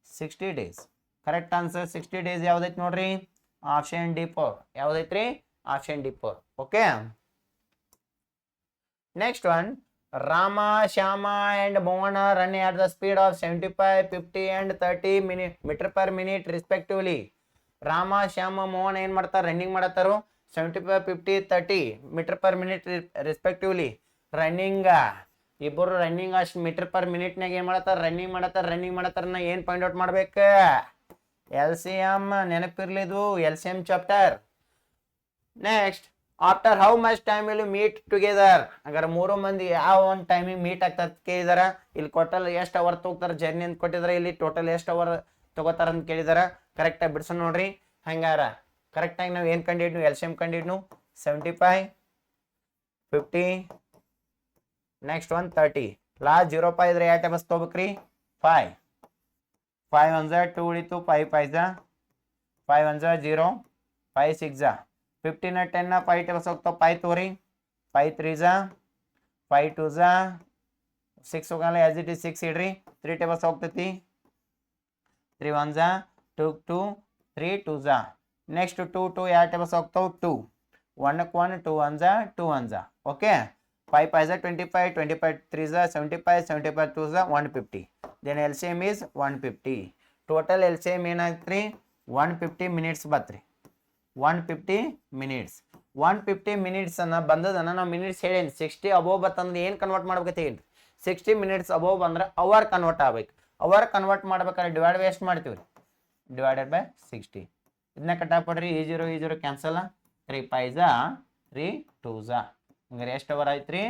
60 days ಕರೆಕ್ಟ್ ಆನ್ಸರ್ 60 days ಯಾವ್ದೈತಿ ನೋಡ್ರಿ ಆಪ್ಷನ್ D4 ಯಾವ್ದೈತ್ರಿ option D4 okay next one Rama, Shyama and Mohan are running at the speed of 75, 50 and 30 meter per minute respectively. Rama Shyama Mohan ಏನು ಮಾಡ್ತಾರೆ running ಮಾಡತ್ತಾರು 75 50 30 meter per minute respectively running ಇಬ್ಬರು running ಅಷ್ಟು meter per ಮಿನಿಟ್ನಾಗ ಏನು ಮಾಡತ್ತಾರ running ಮಾಡತ್ತಾರ ನಾ ಏನು ಪಾಯಿಂಟ್ ಔಟ್ ಮಾಡ್ಬೇಕು LCM ನೆನಪಿರ್ಲಿ ಇದು LCM chapter next after how much time will you meet together ಹಂಗಾರೆ ಮೂರು ಮಂದಿ ಯಾವ ಒಂದು ಟೈಮಿಗೆ ಮೀಟ್ ಆಗ್ತದೆ ಕೇಳಿದಾರ ಇಲ್ಲಿ ಟೋಟಲ್ ಎಷ್ಟು ಅವರ್ ತಗೋತಾರೆ ಜರ್ನಿ ಅಂತ ಕೊಟ್ಟಿದ್ದಾರೆ ಇಲ್ಲಿ ಟೋಟಲ್ ಎಷ್ಟು ಅವರ್ ತಗೋತಾರ ಅಂತ ಕೇಳಿದಾರ ಕರೆಕ್ಟಾಗಿ ಬಿಡ್ಸೋಣ ನೋಡ್ರಿ ಹಂಗಾರ ಕರೆಕ್ಟಾಗಿ ನಾವು ಏನು ಕಂಡಿಡ್ನು LCM ಕಂಡಿಡ್ನು 75 50 ನೆಕ್ಸ್ಟ್ 30 ಲಾಸ್ಟ್ 0 5 ಇದ್ರೆ ಯಾವ ಟೈಮಸ್ ತೊಗೋಬೇಕ್ರಿ 5 5 1 2 ಉಳಿತು 5 5 5 1 0 5 6 15 10 5 ಟೇಬಲ್ಸ್ ಹೋಗ್ತಾವ 5 ತೋರಿ 5 3 5 2 6 ಹೋಗಲ್ಲ ಆಸ್ ಇಟ್ ಇಸ್ 6 ಇಡ್ರಿ 3 ಟೇಬಲ್ಸ್ ಹೋಗ್ತೈತಿ 3 1 2 2 3 2 ನೆಕ್ಸ್ಟ್ 2 2 ಯಾವ ಟೇಬಲ್ಸ್ ಹೋಗ್ತಾವ 2 1 1 2 1 2 1 ಓಕೆ 5 5 25 25 3 75 75 2 150 then LCM is 150 total LCM ಏನಾಗ್ತ್ರಿ 150 ಮಿನಿಟ್ಸ್ ಬತ್ರಿ 150 ಮಿನಿಟ್ಸ್ 150 ಮಿನಿಟ್ಸ್ ಅನ್ನ ಬಂದದನ್ನ ನಾವು ಮಿನಿಟ್ಸ್ ಹೇಳೇನಿ 60 ಅಬೋವ್ ಬತ್ತಂದ್ರೆ ಏನು ಕನ್ವರ್ಟ್ ಮಾಡ್ಬೇಕಂತ ಹೇಳಿ 60 ಮಿನಿಟ್ಸ್ ಅಬೋವ್ ಬಂದ್ರೆ ಅವರ್ ಕನ್ವರ್ಟ್ ಆಗ್ಬೇಕು ಅವರ್ ಕನ್ವರ್ಟ್ ಮಾಡ್ಬೇಕಾದ್ರೆ ಡಿವೈಡ್ ಬೈ ಎಷ್ಟು ಮಾಡ್ತೀವಿ ಡಿವೈಡೆಡ್ ಬೈ 60 ಇದನ್ನ ಕಟ್ಟಾಕ್ಬಿಡ್ರಿ ಈ ಜೀರೋ ಕ್ಯಾನ್ಸಲ್ 3 5 3 2 ಹಂಗಾರೆ ಎಷ್ಟು ಅವರ್ ಆಯ್ತು ರೀ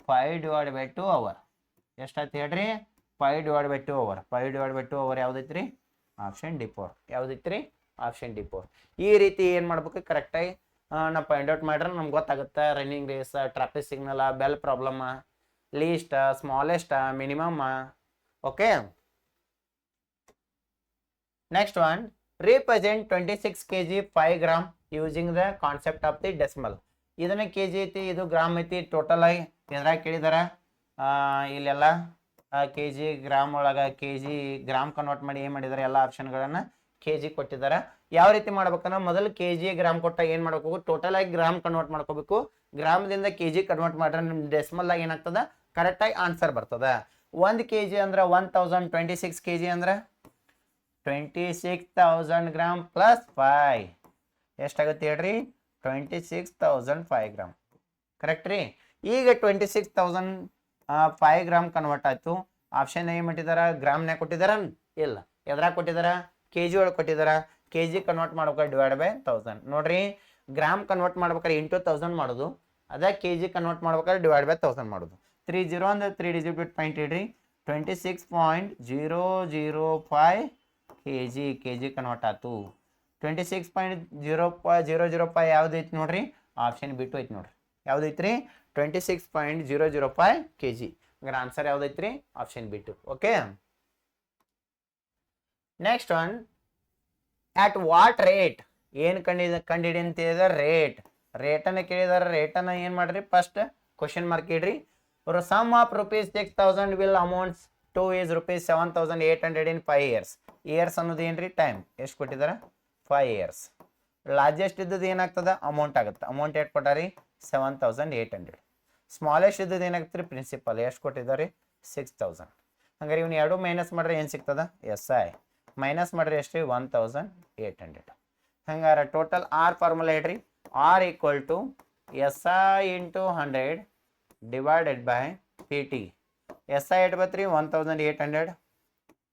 5 ಡಿವೈಡ್ ಬೈ 2 ಅವರ್ ಎಷ್ಟಾಯ್ತು ಹೇಳ್ರಿ 5 divide by 2 hour 5 divide by 2 hour ಯಾವ್ದೈತಿ ರೀ ಆಪ್ಷನ್ D4 ಯಾವ್ದೈತಿ ರೀ ಆಪ್ಷನ್ D4 ಈ ರೀತಿ ಏನು ಮಾಡ್ಬೇಕು ಕರೆಕ್ಟಾಗಿ ನಾವು ಫೈಂಡ್ ಔಟ್ ಮಾಡ್ರೆ ನಮ್ಗೆ ಗೊತ್ತಾಗುತ್ತೆ running race traffic signal bell problem least smallest minimum okay next one represent 26 kg 5 gram using the concept of the decimal ಇದನ್ನ ಕೆಜಿ ಐತಿ ಇದು ಗ್ರಾಮ್ ಐತಿ ಟೋಟಲ್ ಆಗಿ ಎದ್ರಾಗ ಕೇಳಿದಾರ ಇಲ್ಲೆಲ್ಲ ಕೆಜಿ ಗ್ರಾಮ್ ಒಳಗೆ ಕೆಜಿ ಗ್ರಾಮ್ ಕನ್ವರ್ಟ್ ಮಾಡಿ ಏನು ಮಾಡಿದಾರೆ ಎಲ್ಲ ಆಪ್ಷನ್ಗಳನ್ನು ಕೆಜಿ ಕೊಟ್ಟಿದ್ದಾರೆ ಯಾವ ರೀತಿ ಮಾಡ್ಬೇಕಂದ್ರೆ ಮೊದಲು ಕೆಜಿ ಗ್ರಾಮ್ ಕೊಟ್ಟಾಗ ಏನು ಮಾಡ್ಬೇಕು ಟೋಟಲ್ ಆಗಿ ಗ್ರಾಮ್ ಕನ್ವರ್ಟ್ ಮಾಡ್ಕೋಬೇಕು ಗ್ರಾಮದಿಂದ ಕೆಜಿ ಕನ್ವರ್ಟ್ ಮಾಡ್ರೆ ನಿಮ್ಮ ಡೆಸಿಮಲ್ ಆಗಿ ಏನಾಗ್ತದ ಕರೆಕ್ಟಾಗಿ ಆನ್ಸರ್ ಬರ್ತದ 1 kg ಅಂದ್ರೆ 1026 kg ಅಂದ್ರೆ 26,000 ಗ್ರಾಮ್ ಪ್ಲಸ್ 5 ಎಷ್ಟಾಗುತ್ತೆ ಹೇಳ್ರಿ 26,005 ಗ್ರಾಮ್ ಕರೆಕ್ಟ್ ರೀ ಈಗ 26,005 ಗ್ರಾಮ್ ಕನ್ವರ್ಟ್ ಆಯ್ತು ಆಪ್ಷನ್ ಏನು ಮಾಡಿದಾರ ಗ್ರಾಮ್ನಾಗ ಕೊಟ್ಟಿದಾರ ಇಲ್ಲ ಎದ್ರಾಗ ಕೊಟ್ಟಿದಾರ ಕೆಜಿ ಒಳಗೆ ಕೊಟ್ಟಿದಾರ ಕೆಜಿ ಕನ್ವರ್ಟ್ ಮಾಡ್ಬೇಕಾದ್ರೆ ಡಿವೈಡ್ ಬೈ 1000 ನೋಡ್ರಿ ಗ್ರಾಮ್ ಕನ್ವರ್ಟ್ ಮಾಡ್ಬೇಕಾದ್ರೆ ಇಂಟು 1000 ಮಾಡೋದು ಅದೇ ಕೆಜಿ ಕನ್ವರ್ಟ್ ಮಾಡ್ಬೇಕಾದ್ರೆ ಡಿವೈಡ್ ಬೈ 1000 ಮಾಡೋದು 30 ಅಂದ್ರೆ 3 ಡಿಜಿಟ್ ಬಿಟ್ಟು ಪಾಯಿಂಟ್ ಇಡ್ರಿ 26.005 ಕೆಜಿ ಕನ್ವರ್ಟ್ ಆಯ್ತು 26.005 ಯಾವ್ದೈತಿ ನೋಡ್ರಿ ಆಪ್ಷನ್ B2 ಐತಿ ನೋಡ್ರಿ ಯಾವ್ದೈತ್ರಿ 26.005 ಕೆಜಿ ಹಂಗಾರೆ ಆನ್ಸರ್ ಯಾವ್ದೈತ್ರಿ option B2 okay next one at what rate ಏನು ಕಂಡಿಡಿ ಅಂತ ಹೇಳಿದಾರೆ ರೇಟನ್ನು ಕೇಳಿದಾರೆ ರೇಟನ್ನು ಏನು ಮಾಡ್ರಿ ಫಸ್ಟ್ ಕ್ವಶನ್ ಮಾರ್ಕ್ ಇಡ್ರಿ sum of ₹6,000 will amounts to is ₹7,800 in 5 years years ಅನ್ನೋದು ಏನ್ರಿ ಟೈಮ್ ಎಷ್ಟು ಕೊಟ್ಟಿದ್ದಾರೆ 5 years ಲಾರ್ಜೆಸ್ಟ್ ಇದ್ದದ್ದು ಏನಾಗ್ತದ ಅಮೌಂಟ್ ಆಗುತ್ತೆ ಅಮೌಂಟ್ ಎಷ್ಟು ಕೊಟ್ಟಾರಿ 7,800 ಸ್ಮಾಲೆಸ್ಟ್ ಇದ್ದದ್ದು ಏನಾಗ್ತದೆ ರೀ ಪ್ರಿನ್ಸಿಪಲ್ ಎಷ್ಟು ಕೊಟ್ಟಿದ್ದಾರೆ 6,000 ಹಂಗಾರೆ ಇವ್ನು ಎರಡು ಮೈನಸ್ ಮಾಡ್ರೆ ಏನು ಸಿಗ್ತದ SI ಮೈನಸ್ ಮಾಡ್ರೆ ಎಷ್ಟು 1,800 ಹಂಗಾರೆ ಟೋಟಲ್ ಆರ್ ಫಾರ್ಮುಲಾ ಹೇಳ್ರಿ R equal to SI into 100 divided by PT SI ಎಷ್ಟು ಬತ್ರಿ 1,800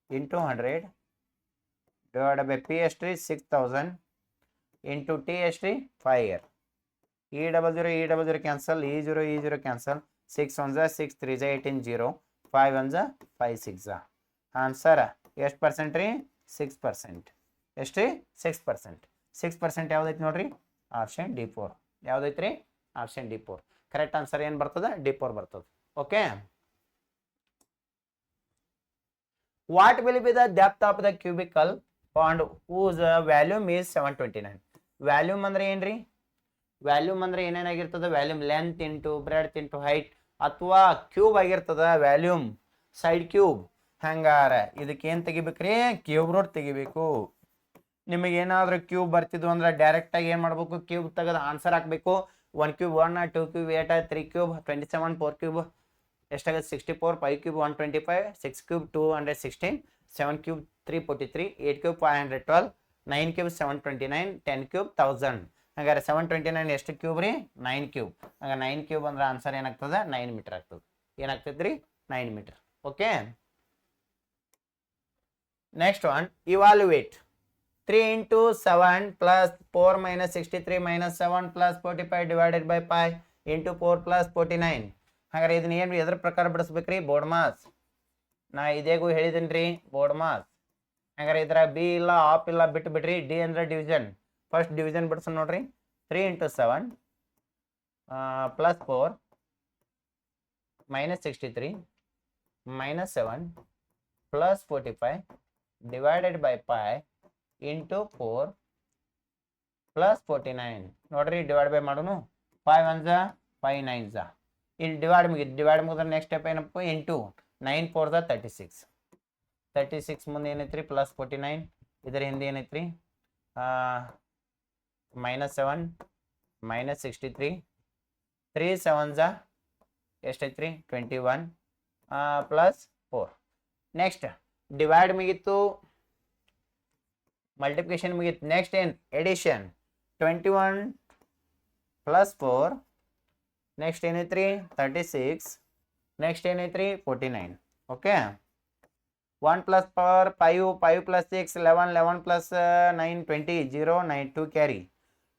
into 100 divided by P ಎಷ್ಟು ರೀ 6,000 into T ಎಷ್ಟು ರೀ 5 year E00 cancel E0 cancel 6 1 6 3 18 0 5 1 5 6 answer ಎಷ್ಟು ಪರ್ಸೆಂಟ್ ರೀ 6%. ಎಷ್ಟು ರೀ 6%. 6% ಯಾವ್ದೈತಿ ನೋಡ್ರಿ ಆಪ್ಷನ್ D4. ಯಾವ್ದೈತಿ ರೀ ಆಪ್ಷನ್ D4. ಕರೆಕ್ಟ್ ಆನ್ಸರ್ ಏನು ಬರ್ತದೆ D4 ಬರ್ತದೆ. Okay, what will be the depth of the cubical pond whose volume is 729. Volume ಅಂದ್ರೆ ಏನ್ರಿ? ವ್ಯಾಲ್ಯೂಮ್ ಅಂದ್ರೆ ಏನೇನಾಗಿರ್ತದ? Volume length into breadth into height, ಅಥವಾ ಕ್ಯೂಬ್ ಆಗಿರ್ತದ ವ್ಯಾಲ್ಯೂಮ್, ಸೈಡ್ ಕ್ಯೂಬ್. ಹಂಗಾರ ಇದಕ್ಕೆ ಏನು ತೆಗಿಬೇಕ್ರಿ? ಕ್ಯೂಬ್ ರೂಟ್ ತೆಗಿಬೇಕು. ನಿಮಗೆ ಏನಾದರೂ ಕ್ಯೂಬ್ ಬರ್ತಿದ್ವು ಅಂದ್ರೆ ಡೈರೆಕ್ಟಾಗಿ ಏನು ಮಾಡ್ಬೇಕು? ಕ್ಯೂಬ್ ತೆಗೆದು ಆನ್ಸರ್ ಹಾಕಬೇಕು. 1 ಕ್ಯೂಬ್ 1, 2 ಕ್ಯೂಬ್ 8, 3 ಕ್ಯೂಬ್ 27, 4 ಕ್ಯೂಬ್ ಎಷ್ಟಾಗುತ್ತೆ? 64, 5 cube 125, 6 cube 216, 7 cube 343, 8 cube 512, 9 cube 729, 10 cube 1000. ಹಾಗಾದ್ರೆ 729 ಎಷ್ಟು ಕ್ಯೂಬ್ ರೀ? 9 ಕ್ಯೂಬ್. ಹಾಗೆ 9 ಕ್ಯೂಬ್ ಅಂದ್ರೆ ಆನ್ಸರ್ ಏನಾಗ್ತದೆ? 9 ಮೀಟರ್ ಆಗ್ತದೆ. ಏನಾಗ್ತದೆ ರೀ? 9 ಮೀಟರ್. Okay, next one, evaluate 3 into 7 plus 4 minus 63 minus 7 plus 45 divided by pi into 4 plus 49. ಹಾಗಾದ್ರೆ ಇದನ್ನ ಏನು ಎದ್ರ ಪ್ರಕಾರ ಬಿಡಿಸ್ಬೇಕ್ರಿ? Board mass. ನಾ ಇದೇಗೂ ಹೇಳಿದ್ದೀನಿ ರೀ ಬೋರ್ಡ್ ಮಾಸ್. ಹಾಗಾದ್ರೆ ಇದ್ರ ಬಿ ಇಲ್ಲ, ಆಫ್ ಇಲ್ಲ, ಬಿಟ್ಟು ಬಿಡ್ರಿ. ಡಿ ಅಂದ್ರೆ ಡಿವಿಷನ್. ಫಸ್ಟ್ ಡಿವಿಷನ್ ಬಿಡಿಸೋಣ ನೋಡ್ರಿ. 3 into 7 plus 4 minus 63 minus 7 plus 45 divided by pi into 4 plus 49. ನೋಡ್ರಿ ಡಿವೈಡ್ ಬೈ ಮಾಡೋನು. 5 1 ಜಾ 5 9 ಜಾ. ಇಲ್ಲಿ ಡಿವೈಡ್ ಮುಗಿದ್ರೆ ನೆಕ್ಸ್ಟ್ ಸ್ಟೆಪ್ ಏನಪ್ಪ? ಇಂಟು 9 4 ಜಾ 36. 36 ಮುಂದೆ ಏನೈತ್ರಿ? ಪ್ಲಸ್ 49. ಇದರ ಹಿಂದೆ ಏನೈತ್ರಿ? -7 -63. 3 7 ಜಾ ಎಷ್ಟೈತ್ರಿ? 21 ಪ್ಲಸ್ 4. ನೆಕ್ಸ್ಟ್ ಡಿವೈಡ್ ಮುಗಿತ್ತು, ಮಲ್ಟಿಪ್ಲಿಕೇಶನ್ ಮುಗಿತು. ನೆಕ್ಸ್ಟ್ ಏನು? ಎಡಿಷನ್. 21 ಪ್ಲಸ್ 4. ನೆಕ್ಸ್ಟ್ ಏನೈತ್ರಿ? 36. ನೆಕ್ಸ್ಟ್ ಏನೈತ್ರಿ? 49. Okay, 1 plus power 5, 5 plus 6 11, 11 plus 9 20, 0 9 2 carry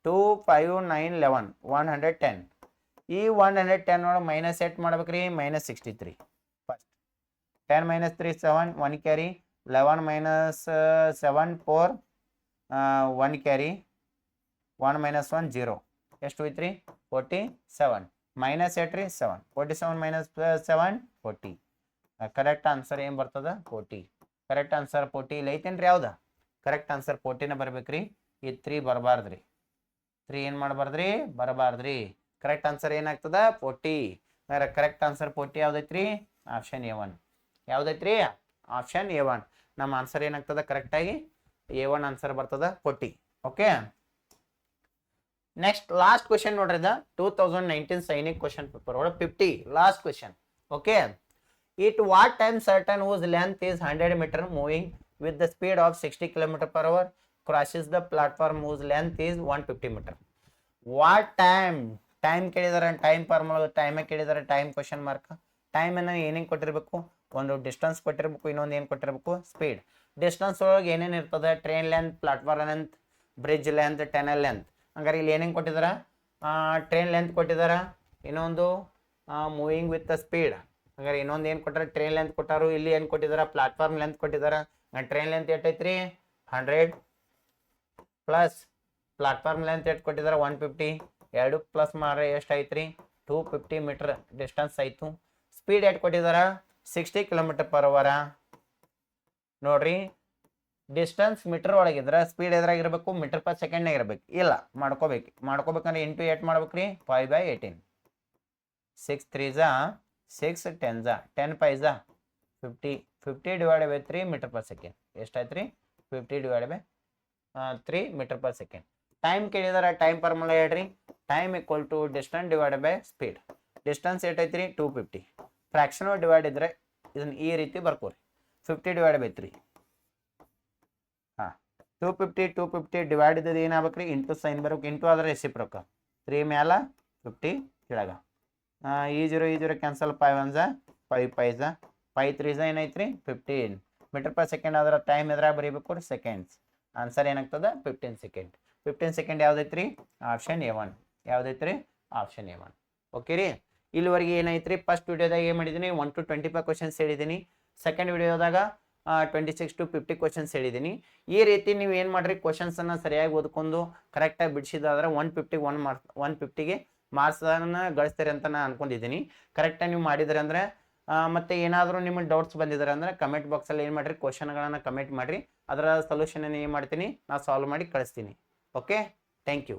2 5 9 11 110. ಈ 110 ನೋಡಿ ಮೈನಸ್ ಎಟ್ ಮಾಡ್ಬೇಕ್ರಿ? -63. First 10 - 3 7, 1 carry 11 minus 7 4 1 carry 1 minus 1 0 ಎಷ್ಟು ಹೋಯ್ತು ರೀ? 47 minus 8 ರೀ 7 47 minus 7 40. ಕರೆಕ್ಟ್ ಆನ್ಸರ್ ಏನು ಬರ್ತದ? 40. ಕರೆಕ್ಟ್ ಆನ್ಸರ್ 40 ಇಲ್ಲಿ ಐತೇನ್ರಿ? ಯಾವ್ದು? ಕರೆಕ್ಟ್ ಆನ್ಸರ್ 40ನ ಬರ್ಬೇಕ್ರಿ. ಈ 3 ಬರಬಾರ್ದ್ರಿ. 3 ಏನು ಮಾಡಬಾರ್ದ್ರಿ? ಬರಬಾರ್ದ್ರಿ. ಕರೆಕ್ಟ್ ಆನ್ಸರ್ ಏನಾಗ್ತದ? 40. ಕರೆಕ್ಟ್ ಆನ್ಸರ್ 40 ಯಾವ್ದೈತ್ರಿ? Option A1. ಯಾವ್ದೈತ್ರಿ? Option A1. ನಮ್ಮ ಆನ್ಸರ್ ಏನಾಗ್ತದ? ಕರೆಕ್ಟಾಗಿ A1 ಆನ್ಸರ್ ಬರ್ತದ 40. ಓಕೆ, ನೆಕ್ಸ್ಟ್ ಲಾಸ್ಟ್ ಕ್ವೆಶನ್ ನೋಡ್ರಿ. 2019 ಸೈನಿಕ್ ಕ್ವೆಶನ್ ಪೇಪರ್ ಒಳಗೆ 50 last question. Okay, it what time certain whose length is 100 meter moving with the speed of 60 km/h crosses the platform whose length is 150 meter. What time ಕೇಳಿದಾರೆ, time formula time ಕೇಳಿದಾರೆ, time question mark. Time ಅನ್ನ ಏನೇನು ಕೊಟ್ಟಿರ್ಬೇಕು? ಒಂದು distance ಕೊಟ್ಟಿರ್ಬೇಕು, ಇನ್ನೊಂದು ಏನು ಕೊಟ್ಟಿರ್ಬೇಕು? Speed. Distance ಒಳಗೆ ಏನೇನು ಇರ್ತದೆ? Train length, platform length, bridge length, tunnel length. ಹಂಗಾರೆ ಇಲ್ಲಿ ಏನೇನು ಕೊಟ್ಟಿದಾರ? ಟ್ರೈನ್ ಲೆಂತ್ ಕೊಟ್ಟಿದಾರ, ಇನ್ನೊಂದು ಮೂವಿಂಗ್ ವಿತ್ ದ ಸ್ಪೀಡ್. ಹಂಗಾರೆ ಇನ್ನೊಂದು ಏನು ಕೊಟ್ಟಾರ? ಟ್ರೈನ್ ಲೆಂತ್ ಕೊಟ್ಟಾರು. ಇಲ್ಲಿ ಏನು ಕೊಟ್ಟಿದಾರ? ಪ್ಲಾಟ್ಫಾರ್ಮ್ ಲೆಂತ್ ಕೊಟ್ಟಿದಾರ. ಟ್ರೈನ್ ಲೆಂತ್ ಎಷ್ಟೈತ್ರಿ? 100 ಪ್ಲಸ್ ಪ್ಲಾಟ್ಫಾರ್ಮ್ ಲೆಂತ್ ಎಷ್ಟು ಕೊಟ್ಟಿದಾರ? 150. ಎರಡು ಪ್ಲಸ್ ಮಾಡ್ರೆ ಎಷ್ಟು ಐತ್ರಿ? 250 ಮೀಟರ್ ಡಿಸ್ಟೆನ್ಸ್ ಆಯಿತು. ಸ್ಪೀಡ್ ಎಷ್ಟು ಕೊಟ್ಟಿದಾರ? 60 km/h. ನೋಡ್ರಿ, ಡಿಸ್ಟೆನ್ಸ್ ಮೀಟರ್ ಒಳಗಿದ್ರೆ ಸ್ಪೀಡ್ ಎದ್ರಾಗಿರ್ಬೇಕು? ಮೀಟರ್ ಪರ್ ಸೆಕೆಂಡ್ನಾಗ ಇರ್ಬೇಕು. ಇಲ್ಲ, ಮಾಡ್ಕೋಬೇಕಂದ್ರೆ ಇಂಟು 8 ಮಾಡ್ಬೇಕ್ರಿ. 5/18. 6 3 ಜಾ 6 10 ಜಾ 10 5 ಜಾ 50. 50 divide by 3 meter per second. ಎಷ್ಟಾಯ್ತು ರೀ? 50 divide by 3 meter per second. Time ಕೇಳಿದಾರ, ಟೈಮ್ ಫಾರ್ಮುಲಾ ಹೇಳ್ರಿ. Time equal to distance divide by speed. Distance ಏಟೈತ್ರಿ? 250. ಫ್ರಾಕ್ಷನ್ ಡಿವೈಡ್ ಇದ್ರೆ ಇದನ್ನ ಈ ರೀತಿ ಬರ್ಕೋರಿ. 50 ಡಿವೈಡ್ ಬೈ 3. 250 ಡಿವೈಡ್ ಇದ್ದದ್ದು ಏನಾಗ್ಬೇಕ್ರಿ? ಇಂಟು ಸೈನ್ ಬರ್ಬೇಕು. ಇಂಟು ಆದ್ರೆ ರೆಸಿಪ್ರೋಕಲ್. 3 ಮ್ಯಾಲ 50 ಕೆಳಗ. ಈ 0 ಕ್ಯಾನ್ಸಲ್. 5 1 ಜಾ 5 5 ಜಾ 5 3 ಜಾ ಏನೈತ್ರಿ? 15 ಮೀಟರ್ ಪರ್ ಸೆಕೆಂಡ್. ಆದ್ರೆ ಟೈಮ್ ಎದ್ರಾಗ ಬರೀಬೇಕು? ಸೆಕೆಂಡ್ಸ್. ಆನ್ಸರ್ ಏನಾಗ್ತದ? 15 ಸೆಕೆಂಡ್. 15 ಸೆಕೆಂಡ್ ಯಾವ್ದೈತ್ರಿ? Option A1. ಯಾವ್ದೈತ್ರಿ? Option A1. ಓಕೆ ರೀ, ಇಲ್ಲಿವರೆಗೆ ಏನೈತ್ರಿ? ಫಸ್ಟ್ ವಿಡಿಯೋದಾಗ ಏನು ಮಾಡಿದ್ದೀನಿ? 1 to 25 ಕ್ವಶನ್ಸ್ ಹೇಳಿದ್ದೀನಿ. ಸೆಕೆಂಡ್ ವಿಡಿಯೋದಾಗ 26 to 50 ಕ್ವಶನ್ಸ್ ಹೇಳಿದ್ದೀನಿ. ಈ ರೀತಿ ನೀವು ಏನು ಮಾಡಿರಿ, ಕ್ವಶನ್ಸನ್ನು ಸರಿಯಾಗಿ ಓದ್ಕೊಂಡು ಕರೆಕ್ಟಾಗಿ ಬಿಡಿಸಿದಾದ್ರೆ 150ಗೆ ಮಾರ್ಕ್ಸನ್ನು ಗಳಿಸ್ತೀರಿ ಅಂತ ನಾನು ಅನ್ಕೊಂಡಿದ್ದೀನಿ. ಕರೆಕ್ಟಾಗಿ ನೀವು ಮಾಡಿದ್ರಿ ಅಂದರೆ ಮತ್ತೆ ಏನಾದರೂ ನಿಮಗೆ ಡೌಟ್ಸ್ ಬಂದಿದ್ದಾರೆ ಅಂದರೆ ಕಮೆಂಟ್ ಬಾಕ್ಸಲ್ಲಿ ಏನು ಮಾಡಿರಿ, ಕ್ವಶನ್ಗಳನ್ನು ಕಮೆಂಟ್ ಮಾಡಿರಿ. ಅದರ ಸೊಲ್ಯೂಷನ್ ಏನು ಮಾಡ್ತೀನಿ, ನಾನು ಸಾಲ್ವ್ ಮಾಡಿ ಕಳಿಸ್ತೀನಿ. Okay, thank you.